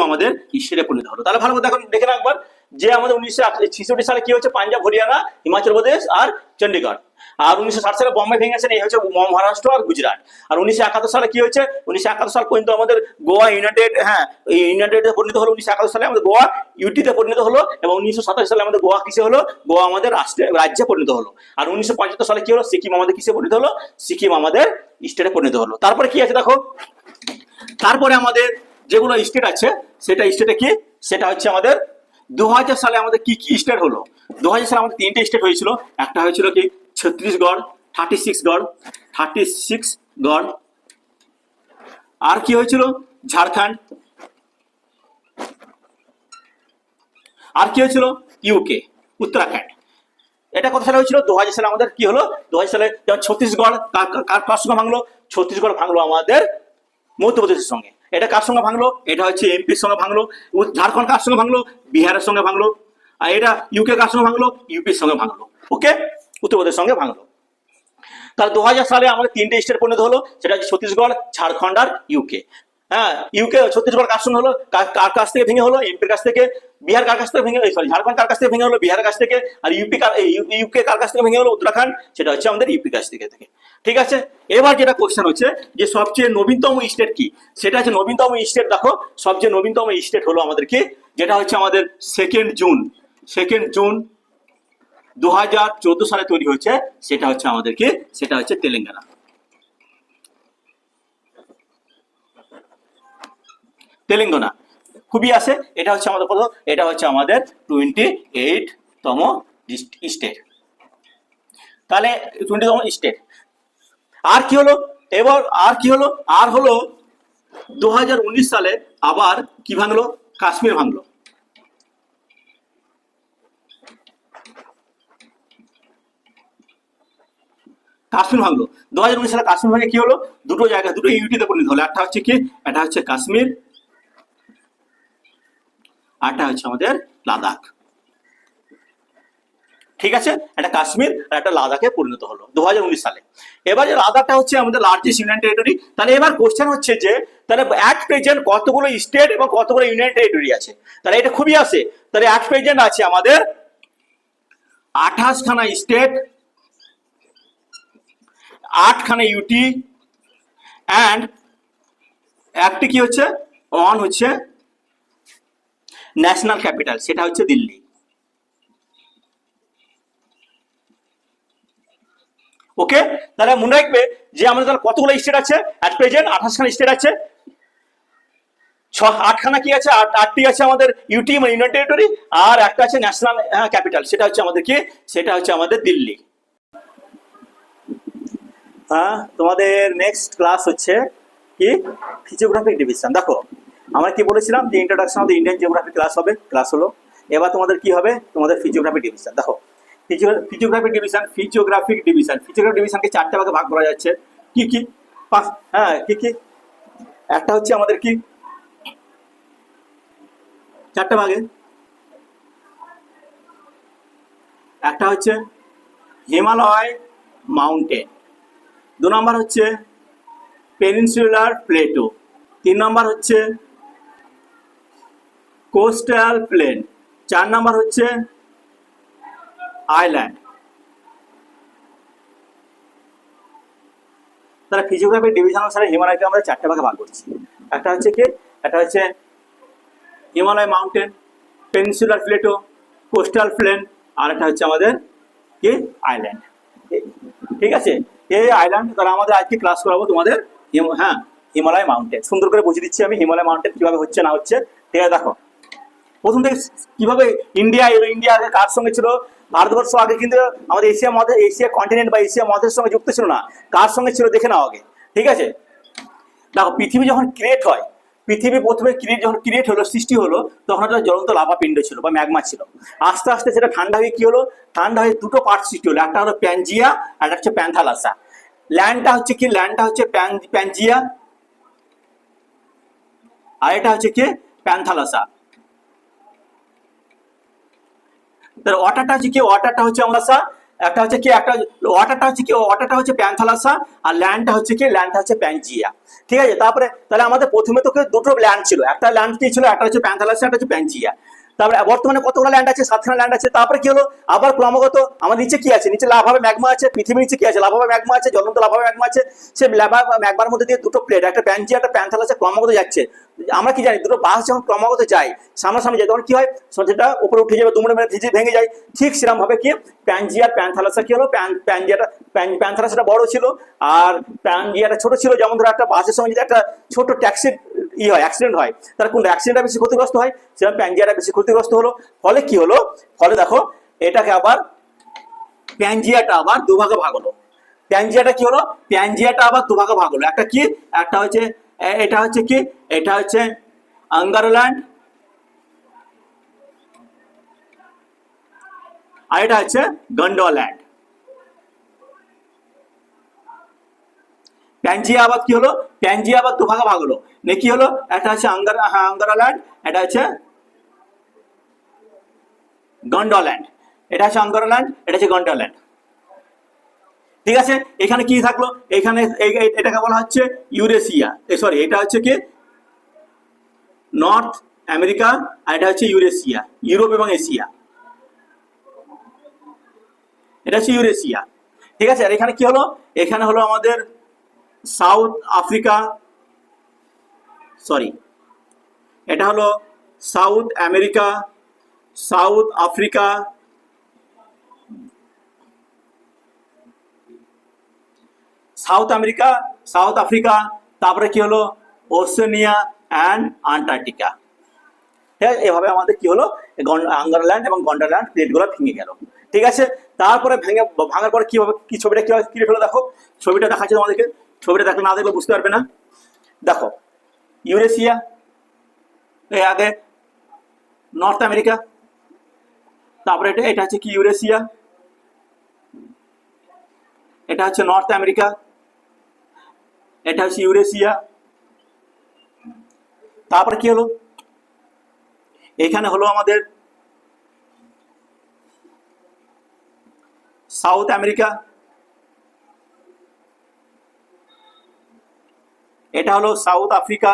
S1: আমাদের স্টেটে পরিণত হলো। তাহলে ভালো করে দেখো, দেখে না একবার, যে আমাদের 1966 সালে কি হচ্ছে, পাঞ্জাব, হরিয়ানা, হিমাচল প্রদেশ আর চণ্ডীগড়, আর 1960 সালে বম্বে ভেঙেছে, এই হচ্ছে মহারাষ্ট্র আর গুজরাট। আর 1971 সালে কি হয়েছে, 1971 সাল পর্যন্ত আমাদের গোয়া ইউনাইটেড, হ্যাঁ ইউনাইটেডে পরিণত হলো। 1971 সালে আমাদের গোয়া ইউটিতে পরিণত হলো, এবং 1987 সালে আমাদের গোয়া কিসে হলো, গোয়া আমাদের রাজ্যে পরিণত হলো। আর 1975 সালে কি হলো, সিকিম আমাদের কিসে পরিণত হলো, সিকিম আমাদের স্টেটে পরিণত হলো। তারপরে কি আছে দেখো, তারপরে আমাদের যেগুলো স্টেট আছে, সেটা স্টেটে কি, সেটা হচ্ছে আমাদের 2000 সালে আমাদের কি কি স্টেট হলো। 2000 সালে আমাদের 3টে স্টেট হয়েছিল, একটা হয়েছিল কি ছত্তিশগড়, 36 গড়, আর কি হয়েছিল ঝাড়খণ্ড, আর কি হয়েছিল ইউকে, উত্তরাখণ্ড। এটা কত সালে হয়েছিল, 2000 সালে আমাদের কি হলো, 2000 সালে যেমন ছত্তিশগড় কার সঙ্গে ভাঙলো, ছত্তিশগড় ভাঙলো আমাদের মধ্যপ্রদেশের সঙ্গে। এটা কার সঙ্গে ভাঙলো, এটা হচ্ছে এমপির সঙ্গে ভাঙলো। ঝাড়খণ্ড কার সঙ্গে ভাঙলো, বিহারের সঙ্গে ভাঙলো। আর এটা ইউকে কার সঙ্গে ভাঙলো, ইউপির সঙ্গে ভাঙলো। ওকে, উত্তরপ্রদেশের সঙ্গে ভাঙলো। তাহলে 2000 সালে আমাদের 3টে স্টেট পরিণত হলো, সেটা হচ্ছে ছত্তিশগড়, ঝাড়খণ্ড আর ইউকে। হ্যাঁ, ইউকে ছত্তিশগড় কার সঙ্গে হলো, কার কাছ থেকে ভেঙে হলো, এমপির কাছ থেকে। বিহার কার কাছ থেকে ভেঙে, সরি ঝাড়খণ্ড কার কাছ থেকে ভেঙে হলো, বিহারের কাছ থেকে। আর ইউকে কার কাছ থেকে ভেঙে হলো, উত্তরাখণ্ড, সেটা হচ্ছে আমাদের ইউপি কাছ থেকে। ঠিক আছে, এবার যেটা কোশ্চেন হচ্ছে যে সবচেয়ে নবীনতম স্টেট কি, সেটা হচ্ছে নবীনতম স্টেট। দেখো সবচেয়ে নবীনতম স্টেট হলো আমাদের কি, যেটা হচ্ছে আমাদের 2 জুন 2014 সালে তৈরি হয়েছে, সেটা হচ্ছে আমাদের কি, সেটা হচ্ছে তেলেঙ্গানা। তেলেঙ্গানা খুবই আছে, এটা হচ্ছে আমাদের কত, এটা হচ্ছে আমাদের 28তম স্টেট। তাহলে 20তম স্টেট। আর কি হলো, এবার আর কি হলো, আর হলো 2019 সালে আবার কি ভাঙলো, কাশ্মীর ভাঙলো। কাশ্মীর ভাঙলো 2019 সালে। কাশ্মীর ভাঙে কি হলো, দুটো জায়গা, দুটো ইউনিটিতে পরিণত হলো। একটা হচ্ছে কি, এটা হচ্ছে কাশ্মীর, আরটা হচ্ছে আমাদের লাদাখ। ঠিক আছে, একটা কাশ্মীর আর একটা লাদাখে পরিণত হলো 2019 সালে। এবার যে লাদাখটা হচ্ছে আমাদের লার্জেস্ট ইউনিয়ন টেরিটরি। তাহলে এবার কোশ্চেন হচ্ছে যে তাহলে অ্যাট প্রেজেন্ট কতগুলো স্টেট এবং কতগুলো ইউনিয়ন টেরিটরি আছে। তাহলে এটা খুবই আছে। তাহলে অ্যাট প্রেজেন্ট আছে আমাদের 28খানা স্টেট, 8খানা ইউটি অ্যান্ড একটি কি হচ্ছে, হচ্ছে ন্যাশনাল ক্যাপিটাল, সেটা হচ্ছে দিল্লি। ওকে, তাহলে মনে রাখবে যে আমাদের তাহলে কতগুলো স্টেট আছে অ্যাট প্রেজেন্ট? 28খানা স্টেট আছে। আটখানা কি আছে? আটটি আছে আমাদের ইউটি মানে ইউনিয়ন টেরিটরি, আর একটা আছে ন্যাশনাল ক্যাপিটাল, সেটা হচ্ছে আমাদের কি? সেটা হচ্ছে আমাদের দিল্লি। হ্যাঁ, তোমাদের নেক্সট ক্লাস হচ্ছে কি? Physiographic division. দেখো আমরা কি বলেছিলাম যে introduction of the Indian geography class হবে, ক্লাস হলো। এবার তোমাদের কি হবে? তোমাদের ফিজিওগ্রাফিক ডিভিশন। দেখো ফিজিওগ্রাফিক ডিভিশন, ফিজিওগ্রাফিক ডিভিশনকে চারটে ভাগে ভাগ করা যাচ্ছে। কি কি? হ্যাঁ, কি কি? একটা হচ্ছে আমাদের কি, চারটে ভাগে, একটা হচ্ছে হিমালয় মাউন্টেন, 2 নম্বর হচ্ছে পেনিনসুলার প্লেটো, 3 নম্বর হচ্ছে কোস্টাল প্লেন, 4 নম্বর হচ্ছে আইল্যান্ড। তাহলে ফিজিওগ্রাফিক ডিভিশন অনুসারে হিমালয়কে আমরা চারটে ভাগে ভাগ করছি। একটা হচ্ছে কি? একটা হচ্ছে Himalaya mountain, peninsular plateau, coastal plain, আর একটা হচ্ছে আমাদের কি? আইল্যান্ড। ঠিক আছে, এই আইল্যান্ড তারা আমাদের আজকে ক্লাস করাবো তোমাদের। হ্যাঁ, হিমালয় মাউন্টেন সুন্দর করে বুঝিয়ে দিচ্ছি আমি হিমালয় মাউন্টেন কিভাবে হচ্ছে না হচ্ছে। ঠিক আছে, দেখো প্রথম থেকে কিভাবে ইন্ডিয়া এলো। ইন্ডিয়া আগে কার সঙ্গে ছিল? ভারতবর্ষ আগে কিন্তু আমাদের এশিয়া কন্টিনেন্ট বা এশিয়া মহাদেশের সঙ্গে যুক্ত ছিল না। কার সঙ্গে ছিল দেখে নাও আগে। ঠিক আছে, দেখো পৃথিবী যখন ক্রিয়েট হয়, পৃথিবী প্রথমে যখন ক্রিয়েট হলো, সৃষ্টি হলো, তখন একটা জ্বলন্ত লাভা পিণ্ড ছিল বা ম্যাগমা ছিল। আস্তে আস্তে সেটা ঠান্ডা হয়ে কি হলো? ঠান্ডা হয়ে দুটো পার্ট সৃষ্টি হলো, একটা হলো প্যানজিয়া আর একটা হচ্ছে প্যান্থালাসা। ল্যান্ডটা হচ্ছে কি? ল্যান্ডটা হচ্ছে প্যানজিয়া, আর এটা হচ্ছে কি? প্যান্থালাসা। তার ওয়াটারটা হচ্ছে কি? ওয়াটারটা হচ্ছে আমলাসা। একটা হচ্ছে কি? একটা ওয়াটারটা হচ্ছে কি? ওয়াটারটা হচ্ছে প্যান্থালাসা, আর ল্যান্ডটা হচ্ছে কি? ল্যান্ডটা হচ্ছে প্যানজিয়া। ঠিক আছে, তারপরে তাহলে আমাদের প্রথমে তো দুটো ল্যান্ড ছিল, একটা ল্যান্ড কি ছিল? একটা হচ্ছে প্যান্থালাসা, একটা হচ্ছে প্যানজিয়া। তারপরে বর্তমানে কতগুলো ল্যান্ড আছে? 7খানা ল্যান্ড আছে। তারপরে কি হলো? আবার ক্রমাগত আমার নিচে কি আছে? নিচে লাভা ম্যাগমা আছে। পৃথিবীর নিচে কি আছে? লাভা ম্যাগমা আছে, জ্বলন্ত লাভা ম্যাগমা আছে। সে লাভা ম্যাগমার মধ্যে দিয়ে দুটো প্লেট, একটা প্যানজিয়া একটা প্যান্থালাসা ক্রমাগত যাচ্ছে। আমরা কি জানি? দুটো বাস যখন ক্রমাগত যায় সামনাসামনি যায়, তখন কি হয়? যেটা উপরে উঠে যাবে, দুমড়ে মেরে ভিজে ভেঙে যায়। ঠিক সেরকম ভাবে কি প্যানজিয়ার প্যান্থালাসা কি হলো? প্যান্থালাসাটা বড় ছিল আর প্যানজিয়াটা ছোট ছিল। যেমন ধরো একটা বাসের সঙ্গে যদি একটা ছোট ট্যাক্সি হয়, অ্যাক্সিডেন্ট হয়, তাহলে কোন অ্যাক্সিডেন্টটা বেশি ক্ষতিগ্রস্ত হয়? সেরকম প্যানজিয়াটা বেশি ক্ষতিগ্রস্ত হলো। ফলে কি হলো? ফলে দেখো এটাকে আবার প্যানজিয়াটা আবার দুভাগে ভাগ হলো। প্যানজিয়াটা কি হলো? প্যানজিয়াটা আবার দুভাগে ভাগ হলো। একটা কি? একটা হচ্ছে এটা হচ্ছে কি? এটা হচ্ছে আঙ্গারল্যান্ড, আর এটা হচ্ছে গন্ডোল্যান্ড। প্যানজিয়া আবার কি হলো? প্যানজিয়া আবার দুভাগে ভাগ হলো। নে কি হলো? একটা হচ্ছে আঙ্গারাল্যান্ড, এটা হচ্ছে গন্ডোল্যান্ড। এটা হচ্ছে আঙ্গারল্যান্ড, এটা হচ্ছে গন্ডোল্যান্ড। ঠিক আছে, এখানে কি থাকলো? এখানে এটাকে বলা হচ্ছে ইউরেশিয়া, সরি এটা হচ্ছে কি? নর্থ আমেরিকা, আর এটা হচ্ছে ইউরেশিয়া, ইউরোপ এবং এশিয়া। এটা হচ্ছে ইউরেশিয়া। ঠিক আছে, আর এখানে কি হলো? এখানে হলো আমাদের সাউথ আফ্রিকা, সরি এটা হলো south America, south Africa, south America, south Africa, তারপরে কি হলো? Oceania and Antarctica. ঠিক আছে, এভাবে আমাদের কি হলো? আঙ্গারল্যান্ড এবং গন্ডারল্যান্ড প্লেটগুলো ভেঙে গেল। ঠিক আছে, তারপরে ভাঙার পরে কি হবে? কি ছবিটা কিভাবে ক্লিয়ার হলো দেখো। ছবিটা দেখাচ্ছে তোমাদেরকে, ছবিটা দেখলে না দেখলে বুঝতে পারবে না। দেখো ইউরেশিয়া, আগে নর্থ আমেরিকা, তারপরে এটা হচ্ছে কি? ইউরেশিয়া, এটা হচ্ছে নর্থ আমেরিকা, এটা হচ্ছে ইউরেশিয়া। তারপরে কি হলো? এখানে হলো আমাদের সাউথ আমেরিকা, এটা হলো সাউথ আফ্রিকা,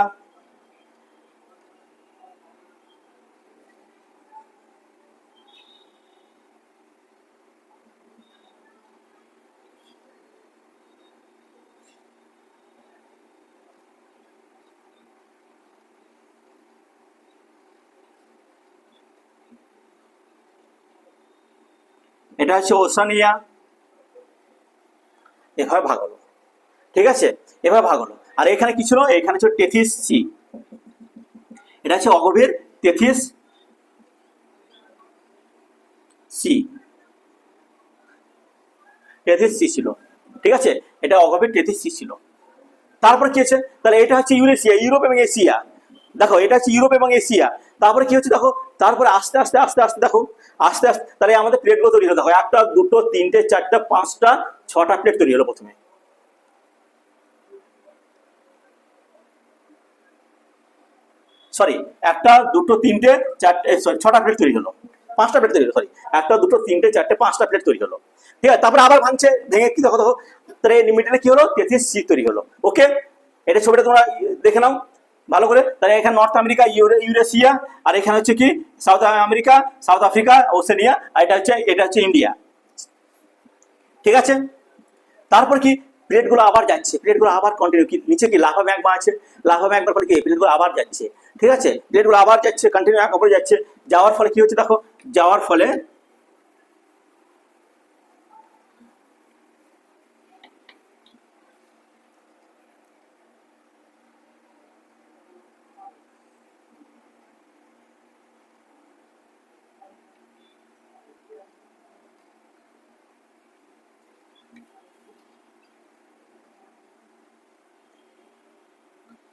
S1: এটা হচ্ছে ওসানিয়া, এভাবে ভাগ হলো, ঠিক আছে, এভাবে ভাগ হলো। আর এখানে কি ছিল, এখানে ছিল টেথিস সি, এটা হচ্ছে অগভীর টেথিস সি, টেথিস সি ছিল, ঠিক আছে, এটা অগভীর টেথিস সি ছিল। তারপর কি হচ্ছে, তাহলে এটা হচ্ছে ইউরেশিয়া, ইউরোপ এবং এশিয়া, দেখো এটা হচ্ছে ইউরোপ এবং এশিয়া। তারপরে কি হচ্ছে দেখো, তারপরে আস্তে আস্তে আস্তে আস্তে দেখো, আস্তে আস্তে তাহলে আমাদের প্লেটগুলো তৈরি হলো, দেখো একটা দুটো তিনটে চারটা পাঁচটা ছটা প্লেট তৈরি হলো প্রথমে, সরি একটা দুটো তিনটে চারটে ছটা প্লেট তৈরি হলো, পাঁচটা প্লেট তৈরি হলো, সরি একটা দুটো তিনটে চারটে পাঁচটা প্লেট তৈরি হলো, ঠিক আছে। তারপরে আবার ভাঙছে, ভেঙে কি দেখো দেখো, তাহলে মিডিলে কি হলো, টেথিস সি তৈরি হলো। ওকে, এটা ছবিটা তোমরা দেখে নাও ভালো করে। তাহলে এখানে নর্থ আমেরিকা, ইউরেশিয়া, আর এখানে হচ্ছে কি সাউথ আমেরিকা, সাউথ আফ্রিকা, ওসেনিয়া, আর এটা হচ্ছে ইন্ডিয়া, ঠিক আছে। তারপর কি প্লেটগুলো আবার যাচ্ছে, প্লেটগুলো আবার কন্টিনিউ, কি নিচে কি লাভা ম্যাগমা আছে, লাভা ম্যাগমার পরে কি প্লেটগুলো আবার যাচ্ছে, ঠিক আছে, প্লেটগুলো আবার যাচ্ছে কন্টিনিউ এক উপরে যাচ্ছে, যাওয়ার ফলে কি হচ্ছে দেখো, যাওয়ার ফলে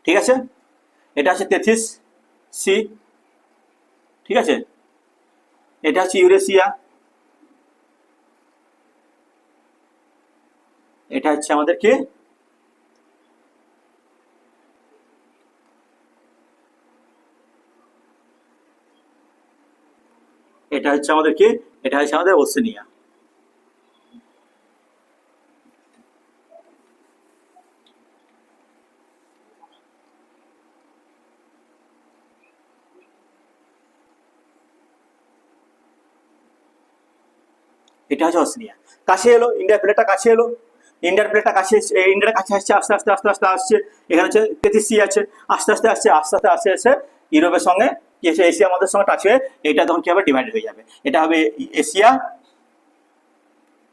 S1: ঠিক আছে, এটা হচ্ছে তেথিস সি, ঠিক আছে, এটা হচ্ছে ইউরেশিয়া, এটা হচ্ছে আমাদের কি, এটা হচ্ছে আমাদের কি, এটা হচ্ছে আমাদের ওসেনিয়া। এটা হচ্ছে অস্ট্রেলিয়া, কাছে এলো ইন্ডিয়া প্লেটটা, কাছে এলো ইন্ডিয়ার প্লেটটা, কাছে ইন্ডিয়ার কাছে আসছে, আস্তে আস্তে আস্তে আস্তে আসছে, এখানে হচ্ছে তেথিস সি আছে, আস্তে আস্তে আসছে, আস্তে আস্তে আস্তে আসছে ইউরোপের সঙ্গে কি হচ্ছে, এশিয়া আমাদের সঙ্গে টাচ হয়ে এটা তখন কি হবে, ডিভাইড হয়ে যাবে, এটা হবে এশিয়া,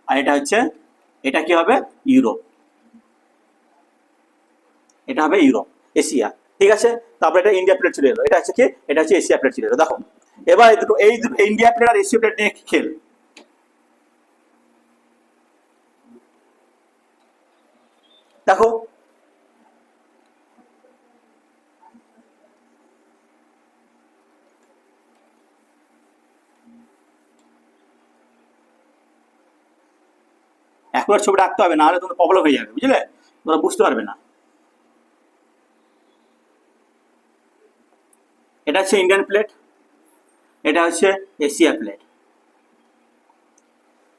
S1: আর এটা হচ্ছে, এটা কি হবে ইউরোপ, এটা হবে ইউরোপ, এশিয়া, ঠিক আছে। তারপরে এটা ইন্ডিয়া প্লেট চলে এলো, এটা হচ্ছে কি, এটা হচ্ছে এশিয়া প্লেট চলে এলো। দেখো এবার এই দুটো ইন্ডিয়া প্লেট আর এশিয়া প্লেট নিয়ে খেল, দেখো এখন আর ছবিটা আঁকতে হবে, না হলে তোমার প্রবলেম হয়ে যাবে, বুঝলে, তোমরা বুঝতে পারবে না। এটা হচ্ছে ইন্ডিয়ান প্লেট, এটা হচ্ছে এশিয়া প্লেট,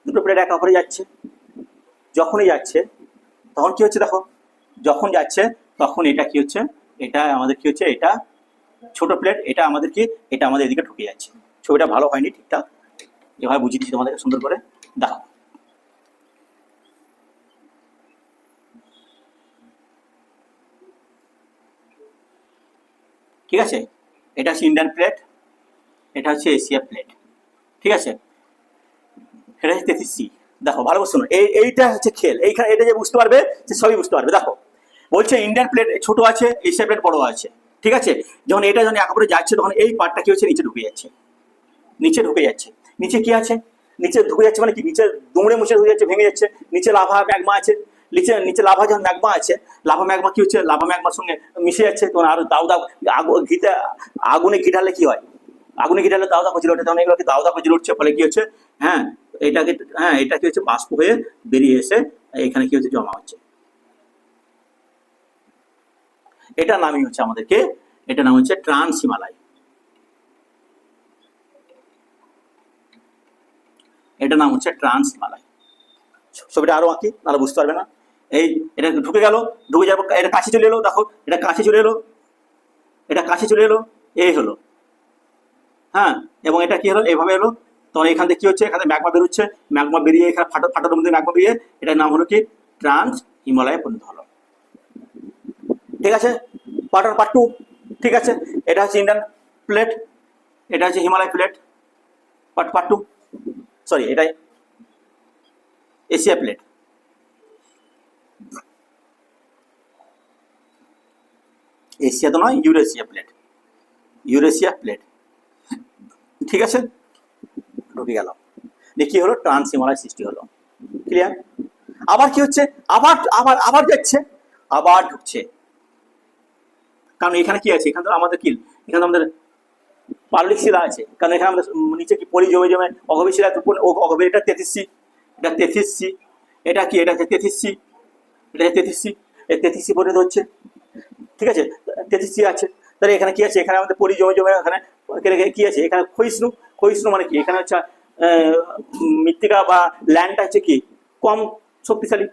S1: দুটো প্লেট একে অপরে যাচ্ছে, যখনই যাচ্ছে তখন কি হচ্ছে দেখো, যখন যাচ্ছে তখন এটা কি হচ্ছে, এটা আমাদের কি হচ্ছে, এটা ছোট প্লেট, এটা আমাদের কি, এটা আমাদের এদিকে ঢুকে যাচ্ছে। ছবিটা ভালো হয়নি ঠিকঠাক, এভাবে বুঝিয়ে দিচ্ছি তোমাদেরকে সুন্দর করে, দেখো ঠিক আছে, এটা হচ্ছে ইন্ডিয়ান প্লেট, এটা হচ্ছে এশিয়া প্লেট, ঠিক আছে, এটা হচ্ছে তেথিস সি। দেখো ভালো করে শোনো, এইটা হচ্ছে খেল, এইখানে এটা যে বুঝতে পারবে সে সবই বুঝতে পারবে। দেখো বলছে ইন্ডিয়ান প্লেট ছোট আছে, এশিয়া প্লেট বড় আছে, ঠিক আছে, যখন এটা যখন একেবারে যাচ্ছে তখন এই পার্টটা কি হচ্ছে, নিচে ঢুকে যাচ্ছে, নিচে ঢুকে যাচ্ছে, নিচে কি আছে, নিচে ঢুকে যাচ্ছে মানে কি, নিচে দুমড়ে মুচড়ে হয়ে যাচ্ছে, ভেঙে যাচ্ছে, নিচে লাভা ম্যাগমা আছে, নিচে নিচে লাভা যখন ম্যাগমা আছে, লাভা ম্যাগমা কি হচ্ছে, লাভা ম্যাগমার সঙ্গে মিশে যাচ্ছে, তখন আরো দাউ দাউ, ঘিতে আগুনে ঘি ঢাললে কি হয়, আগুনে ঘি ঢাললে দাউ দাউ করে ওঠে, তখন এগুলো দাউ দাউ করে উঠছে, ফলে কি হচ্ছে, হ্যাঁ এটাকে, হ্যাঁ এটা কি হচ্ছে, বাষ্প হয়ে বেরিয়ে এসে এখানে কি হচ্ছে, জমা হচ্ছে, এটা নামই হচ্ছে আমাদেরকে, এটা নাম হচ্ছে ট্রান্স হিমালয়, এটা নাম হচ্ছে ট্রান্স হিমালয়। ছবিটা আরো আঁকি, নাহলে বুঝতে পারবে না। এই এটা ঢুকে গেল, ঢুকে যাবো, এটা কাছে চলে এলো, দেখো এটা কাছে চলে এলো, এটা কাছে চলে এলো, এই হলো, হ্যাঁ, এবং এটা কি হলো, এইভাবে এলো, তখন এখান থেকে কি হচ্ছে, এখানে ম্যাগমা বেরোচ্ছে, ম্যাগমা বেরিয়ে এখানে ফাটার মধ্যে ম্যাগমা বেরিয়ে এটার নাম হলো কি, ট্রান্স হিমালয়ে পরিণত হলো, ঠিক আছে। পার্ট টু, ঠিক আছে, এটা হচ্ছে ইন্ডিয়ান প্লেট, এটা হচ্ছে Himalaya plate, part two, sorry এটাই, এশিয়া প্লেট, এশিয়া তো নয়, ইউরেশিয়া প্লেট, ইউরেশিয়া প্লেট। ঠিক আছে, ঢুকে গেল, দিয়ে কি হলো, ট্রান্স হিমালয় সৃষ্টি হলো। ক্লিয়ার? আবার কি হচ্ছে, আবার আবার আবার যাচ্ছে, আবার ঢুকছে, কারণ এখানে কি আছে, এখানে তো আমাদের কি, এখানে তো আমাদের পাললিক শিলা আছে, কারণ এখানে আমাদের নিচে কি পলি জমে জমে অগভীর শিলা, অগভীর, এটা 33C, এটা 33C, এটা কি, এটা 33C, এটা 33C, এই 33C পরিণত হচ্ছে। ঠিক আছে, 33C আছে, তাহলে এখানে কি আছে, এখানে আমাদের পলি জমে জমে এখানে কি আছে, এখানে ক্ষয়িষ্ণু, ক্ষয়িষ্ণু মানে কি, এখানে হচ্ছে মৃত্তিকা বা ল্যান্ডটা হচ্ছে কি কম শক্তিশালী।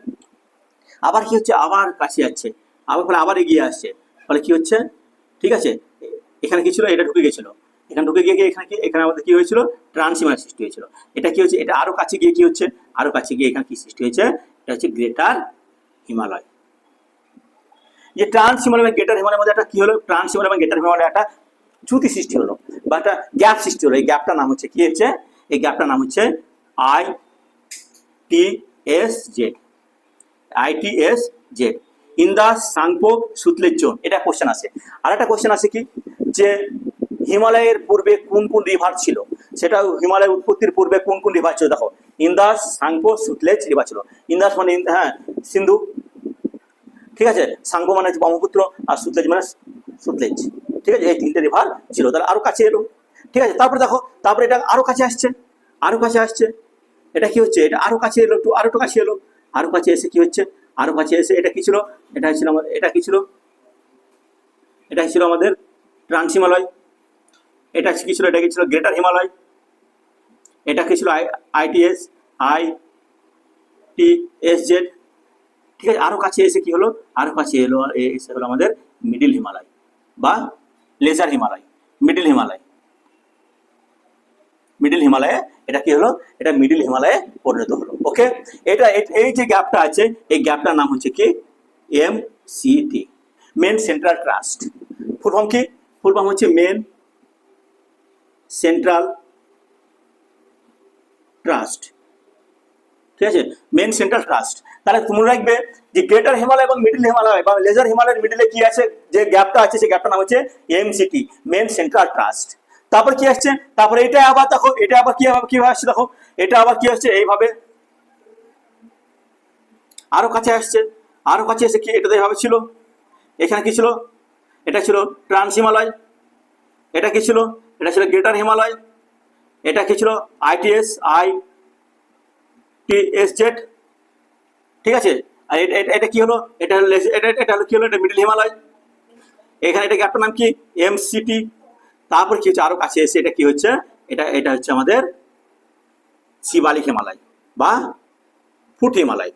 S1: আবার কি হচ্ছে, আবার কাছে যাচ্ছে, আবার ফলে আবার এগিয়ে আসছে, ফলে কি হচ্ছে, ঠিক আছে, এখানে কি ছিল, এটা ঢুকে গেছিল, এখানে ঢুকে গিয়ে এখানে কি, এখানে আমাদের কি হয়েছিল, ট্রান্স হিমালয় সৃষ্টি হয়েছিল। এটা কি হচ্ছে, এটা আরো কাছে গিয়ে কি হচ্ছে, আরো কাছে গিয়ে এখানে কি সৃষ্টি হয়েছে, এটা হচ্ছে গ্রেটার হিমালয়। যে ট্রান্স হিমালয় এবং গ্রেটার হিমালয়ের মধ্যে একটা কি হলো, ট্রান্স হিমালয় এবং গ্রেটার হিমালয় একটা চ্যুতি সৃষ্টি হলো বা একটা গ্যাপ সৃষ্টি হলো। এই গ্যাপটার নাম হচ্ছে কি হচ্ছে, এই গ্যাপটার নাম হচ্ছে ITSZ, ITSZ, in the Tsangpo Sutlej zone. এটা কোশ্চেন আছে। আর একটা কোশ্চেন আছে কি, যে হিমালয়ের পূর্বে কোন কোন রিভার ছিল, সেটা হিমালয়ের উৎপত্তির পূর্বে কোন কোন রিভার ছিল। দেখো, ইন্দাস, সাংপো, সুতলেজ রিভার ছিল। ইন্দাস মানে হ্যাঁ সিন্ধু, ঠিক আছে, সাংপো মানে ব্রহ্মপুত্র, আর সুতলেজ মানে সুতলেজ। ঠিক আছে, এই তিনটে রিভার ছিল, তাহলে আরো কাছে এলো। ঠিক আছে, তারপরে দেখো, তারপরে এটা আরো কাছে আসছে, আরো কাছে আসছে, এটা কি হচ্ছে, এটা আরো কাছে এলো, একটু আরো একটু কাছে এলো, আরো কাছে এসে কি হচ্ছে, আরো কাছে এসে এটা কি ছিল, এটা ছিল আমাদের, এটা কি ছিল, এটা ছিল আমাদের ট্রান্স হিমালয়। এটা কি ছিল, এটা কি ছিল গ্রেটার হিমালয়। এটা কি ছিল ITSZ। ঠিক আছে, আরো কাছে এসে কি হলো, আরো কাছে এলো, এসে হলো আমাদের মিডিল হিমালয় বা lesser Himalaya, middle Himalaya, middle হিমালয়ে এটা কি হলো, এটা মিডিল হিমালয়ে পরিণত হলো। ওকে, এটা এই যে গ্যাপটা আছে, এই গ্যাপটার নাম হচ্ছে কি MCT, main central thrust. Full form কি, ফুল ফর্ম হচ্ছে মেন সেন্ট্রাল ট্রাস্ট। ঠিক আছে, মেন সেন্ট্রাল ট্রাস্ট। তাহলে মনে রাখবে যে গ্রেটার হিমালয় এবং মিডিল হিমালয় বা লেজার হিমালয়ের মিডিলে কি আছে, যে গ্যাপটা আছে, সেই গ্যাপটার নাম হচ্ছে MCT, মেন সেন্ট্রাল ট্রাস্ট। তারপর কি আসছে, তারপরে এটা আবার দেখো, এটা আবার কিভাবে আসছে, দেখো এটা আবার কি আসছে, এইভাবে আরো কাছে আসছে, আরো কাছে এসে কি, এটা তো এইভাবে ছিল, এখানে কি ছিল, এটা ছিল ট্রান্স হিমালয়, এটা কি ছিল, এটা ছিল গ্রেটার হিমালয়, এটা কি ছিল ITSZ। ঠিক আছে, আর এটা কি হলো, এটা হলো এটা হলো কি হলো, এটা মিডল হিমালয়। এখানে এটা গ্যাপটার নাম কি MCT। তারপর কি হচ্ছে, আরো কাছে এসে এটা কি হচ্ছে, এটা হচ্ছে আমাদের শিবালিক হিমালয় বা ফুট হিমালয়,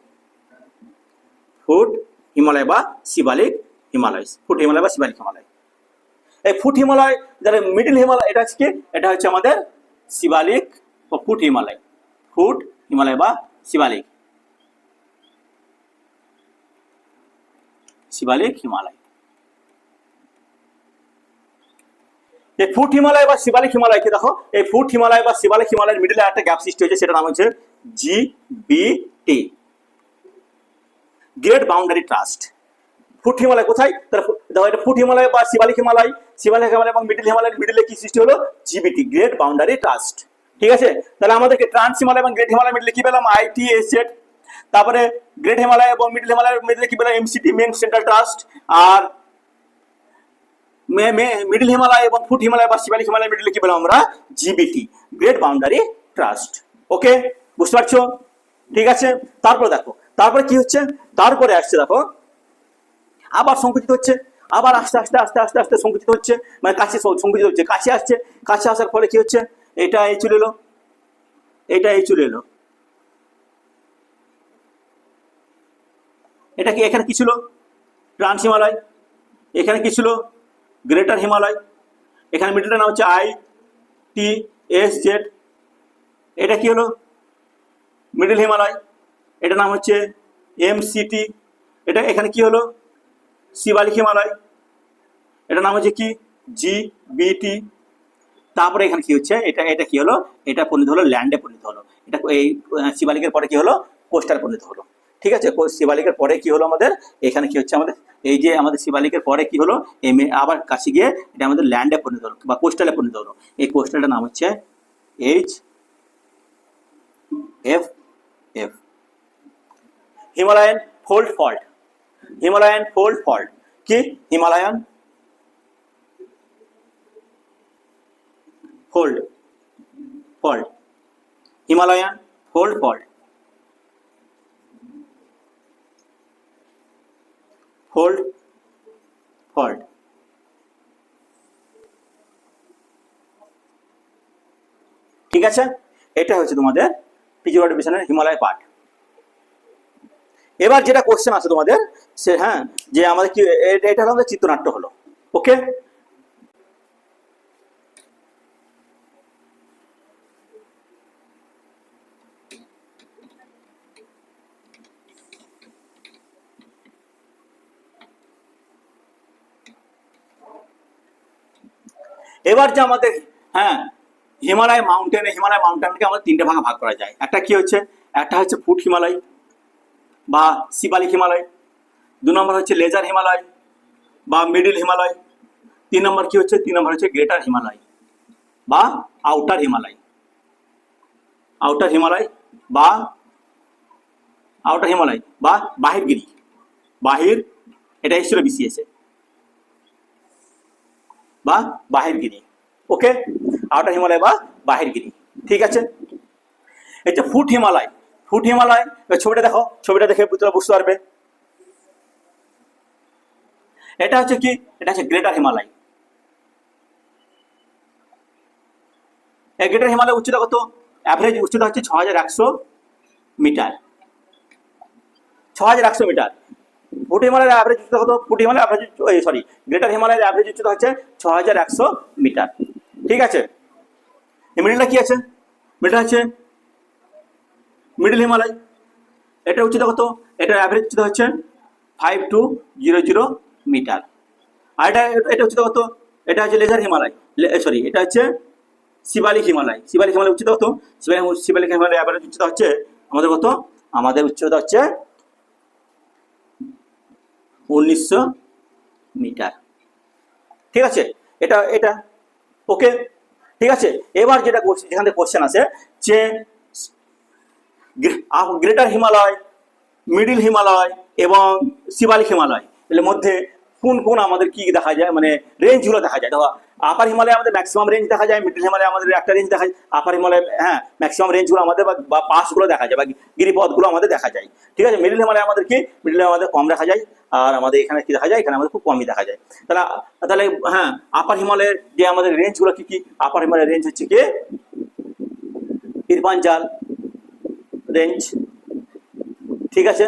S1: ফুট হিমালয় বা শিবালিক হিমালয়, ফুট হিমালয় বা শিবালিক হিমালয়। এই ফুট হিমালয়, যারা মিডল হিমালয়, এটা হচ্ছে কি, এটা হচ্ছে আমাদের শিবালিক বা ফুট হিমালয়, ফুট হিমালয় বা শিবালিক, শিবালিক হিমালয়। এই ফুট হিমালয় বা শিবালিক হিমালয়কে দেখো, এই ফুট হিমালয় বা শিবালিক হিমালয়ের মিডলে একটা গ্যাপ সৃষ্টি হয়েছে, সেটার নাম হচ্ছে GBT, great boundary trust. Foot Himalaya কোথায়, দেখো এটা ফুট হিমালয় বা শিবালিক হিমালয়, শিবালিক হিমালয় এবং মিডল হিমালয়ের মিডলে কি সৃষ্টি হলো, GBT, গ্রেট বাউন্ডারি ট্রাস্ট। ঠিক আছে, তাহলে আমাদেরকে ট্রান্স হিমালয় এবং গ্রেট হিমালয় মিডলে কি পেলাম, ITSZ। তারপরে গ্রেট হিমালয় এবং মিডল হিমালয়ের মিডলে কি পেলাম, MCT, মেন সেন্ট্রাল ট্রাস্ট। আর মিডল হিমালয় এবং ফুট হিমালয় বা শিবালিক হিমালয়ের মিডলে কি পেলাম আমরা, GBT, গ্রেট বাউন্ডারি ট্রাস্ট। ওকে, বুঝতে পারছো? ঠিক আছে, তারপরে দেখো, তারপরে কি হচ্ছে, তারপরে আসছে দেখো, আবার সংকুচিত হচ্ছে, আবার আস্তে আস্তে আস্তে আস্তে আস্তে সংকুচিত হচ্ছে, মানে কাছে সংকুচিত হচ্ছে, কাছে আসছে, কাছে আসার ফলে কি হচ্ছে, এটা এই চলে এলো, এটা এই চলে এলো, এটা কি, এখানে কি ছিল, ট্রান্স হিমালয়, এখানে কি ছিল, গ্রেটার হিমালয়, এখানে মিডলটার নাম হচ্ছে ITSZ। এটা কি হলো, মিডল হিমালয়, এটার নাম হচ্ছে MCT। এটা এখানে কি হলো, শিবালিক হিমালয়, এটার নাম হচ্ছে কি GBT। তারপরে এখানে কি হচ্ছে, এটা কি হলো, এটা পরিণত হলো ল্যান্ডে পরিণত হলো, এটা এই শিবালিকের পরে কি হলো, কোস্টাল পরিণত হলো। ঠিক আছে, শিবালিকের পরে কি হলো আমাদের, এখানে কি হচ্ছে আমাদের, এই যে আমাদের শিবালিকের পরে কি হলো, এই আবার কাছে গিয়ে এটা আমাদের ল্যান্ডে পরিণত হলো বা কোস্টালে পরিণত হলো। এই কোস্টালটার নাম হচ্ছে HFF, Himalayan fold fault. Himalayan fold fault কি, Himalayan fold fault, Himalayan fold fault, fold fault. ঠিক আছে, এটা হচ্ছে তোমাদের পিজিওর ডিভিশনের হিমালয় পার্ট। এবার যেটা কোশ্চেন আছে তোমাদের, সে হ্যাঁ যে আমাদের কি, এটা আমাদের চিত্রনাট্য হলো। ওকে, এবার যে আমাদের হ্যাঁ হিমালয় মাউন্টেনকে আমাদের তিনটে ভাগে ভাগ করা যায়। একটা কি হচ্ছে, একটা হচ্ছে ফুট হিমালয় বা শিবালিক হিমালয়, 2 নম্বর হচ্ছে লেজার হিমালয় বা মিডিল হিমালয়, 3 নম্বর কি হচ্ছে, 3 নম্বর হচ্ছে গ্রেটার হিমালয় বা আউটার হিমালয়। আউটার হিমালয় বা বাহিরগিরি, বাহির, এটা এসেছিল বিসিএস বা বাহিরগিরি। ওকে, আউটার হিমালয় বা বাহিরগিরি। ঠিক আছে, এটা ফুট হিমালয়। ফুট হিমালয় ছবিটা দেখো, ছবিটা দেখে বুঝতে পারবে। এটা হচ্ছে কি, এটা হচ্ছে গ্রেটার হিমালয়। এই গ্রেটার হিমালয় উচ্চতা কত, অ্যাভারেজ উচ্চতা হচ্ছে 6100 মিটার। 6100 মিটার। ফুট হিমালয়ের অ্যাভারেজ উচ্চতা কত, foot Himalaya average, sorry, greater হিমালয়ের অ্যাভারেজ উচ্চতা হচ্ছে 6100 মিটার। ঠিক আছে, মিডিলটা কি আছে, মিডিল আছে মিডিল হিমালয়। এটা উচ্চতা কত, এটার অ্যাভারেজ উচ্চতা হচ্ছে 5200 মিটার। আর এটা উচ্চতা কত, এটা হচ্ছে লেজার হিমালয়, সরি এটা হচ্ছে শিবালিক হিমালয়। শিবালিক হিমালয় উচ্চতা কত, শিবালিক হিমালয় অ্যাভারেজ উচ্চতা হচ্ছে আমাদের কত, আমাদের উচ্চতা হচ্ছে 1900 মিটার। ঠিক আছে, এটা ওকে। ঠিক আছে, এবার যেটা যেখান থেকে কোশ্চেন আছে যে গ্রেটার হিমালয়, মিডিল হিমালয় এবং শিবালিক হিমালয় এর মধ্যে কোন কোন আমাদের কি দেখা যায়, মানে রেঞ্জগুলো দেখা যায়। দেখো, আপার হিমালয়ে আমাদের ম্যাক্সিমাম রেঞ্জ দেখা যায়, মিডল হিমালয়ে আমাদের একটা রেঞ্জ দেখা যায়, আপার হিমালয়ে হ্যাঁ ম্যাক্সিমাম রেঞ্জগুলো আমাদের বা পাসগুলো দেখা যায় বা গিরিপথগুলো আমাদের দেখা যায়। ঠিক আছে, মিডল হিমালয়ে আমাদের কি, মিডল আমাদের কম দেখা যায়, আর আমাদের এখানে কি দেখা যায়, এখানে আমাদের খুব কমই দেখা যায়। তাহলে হ্যাঁ, আপার হিমালয়ের যে আমাদের রেঞ্জগুলো কি কি, আপার হিমালয়ের রেঞ্জ হচ্ছে কি ইরফানজাল রেঞ্জ। ঠিক আছে,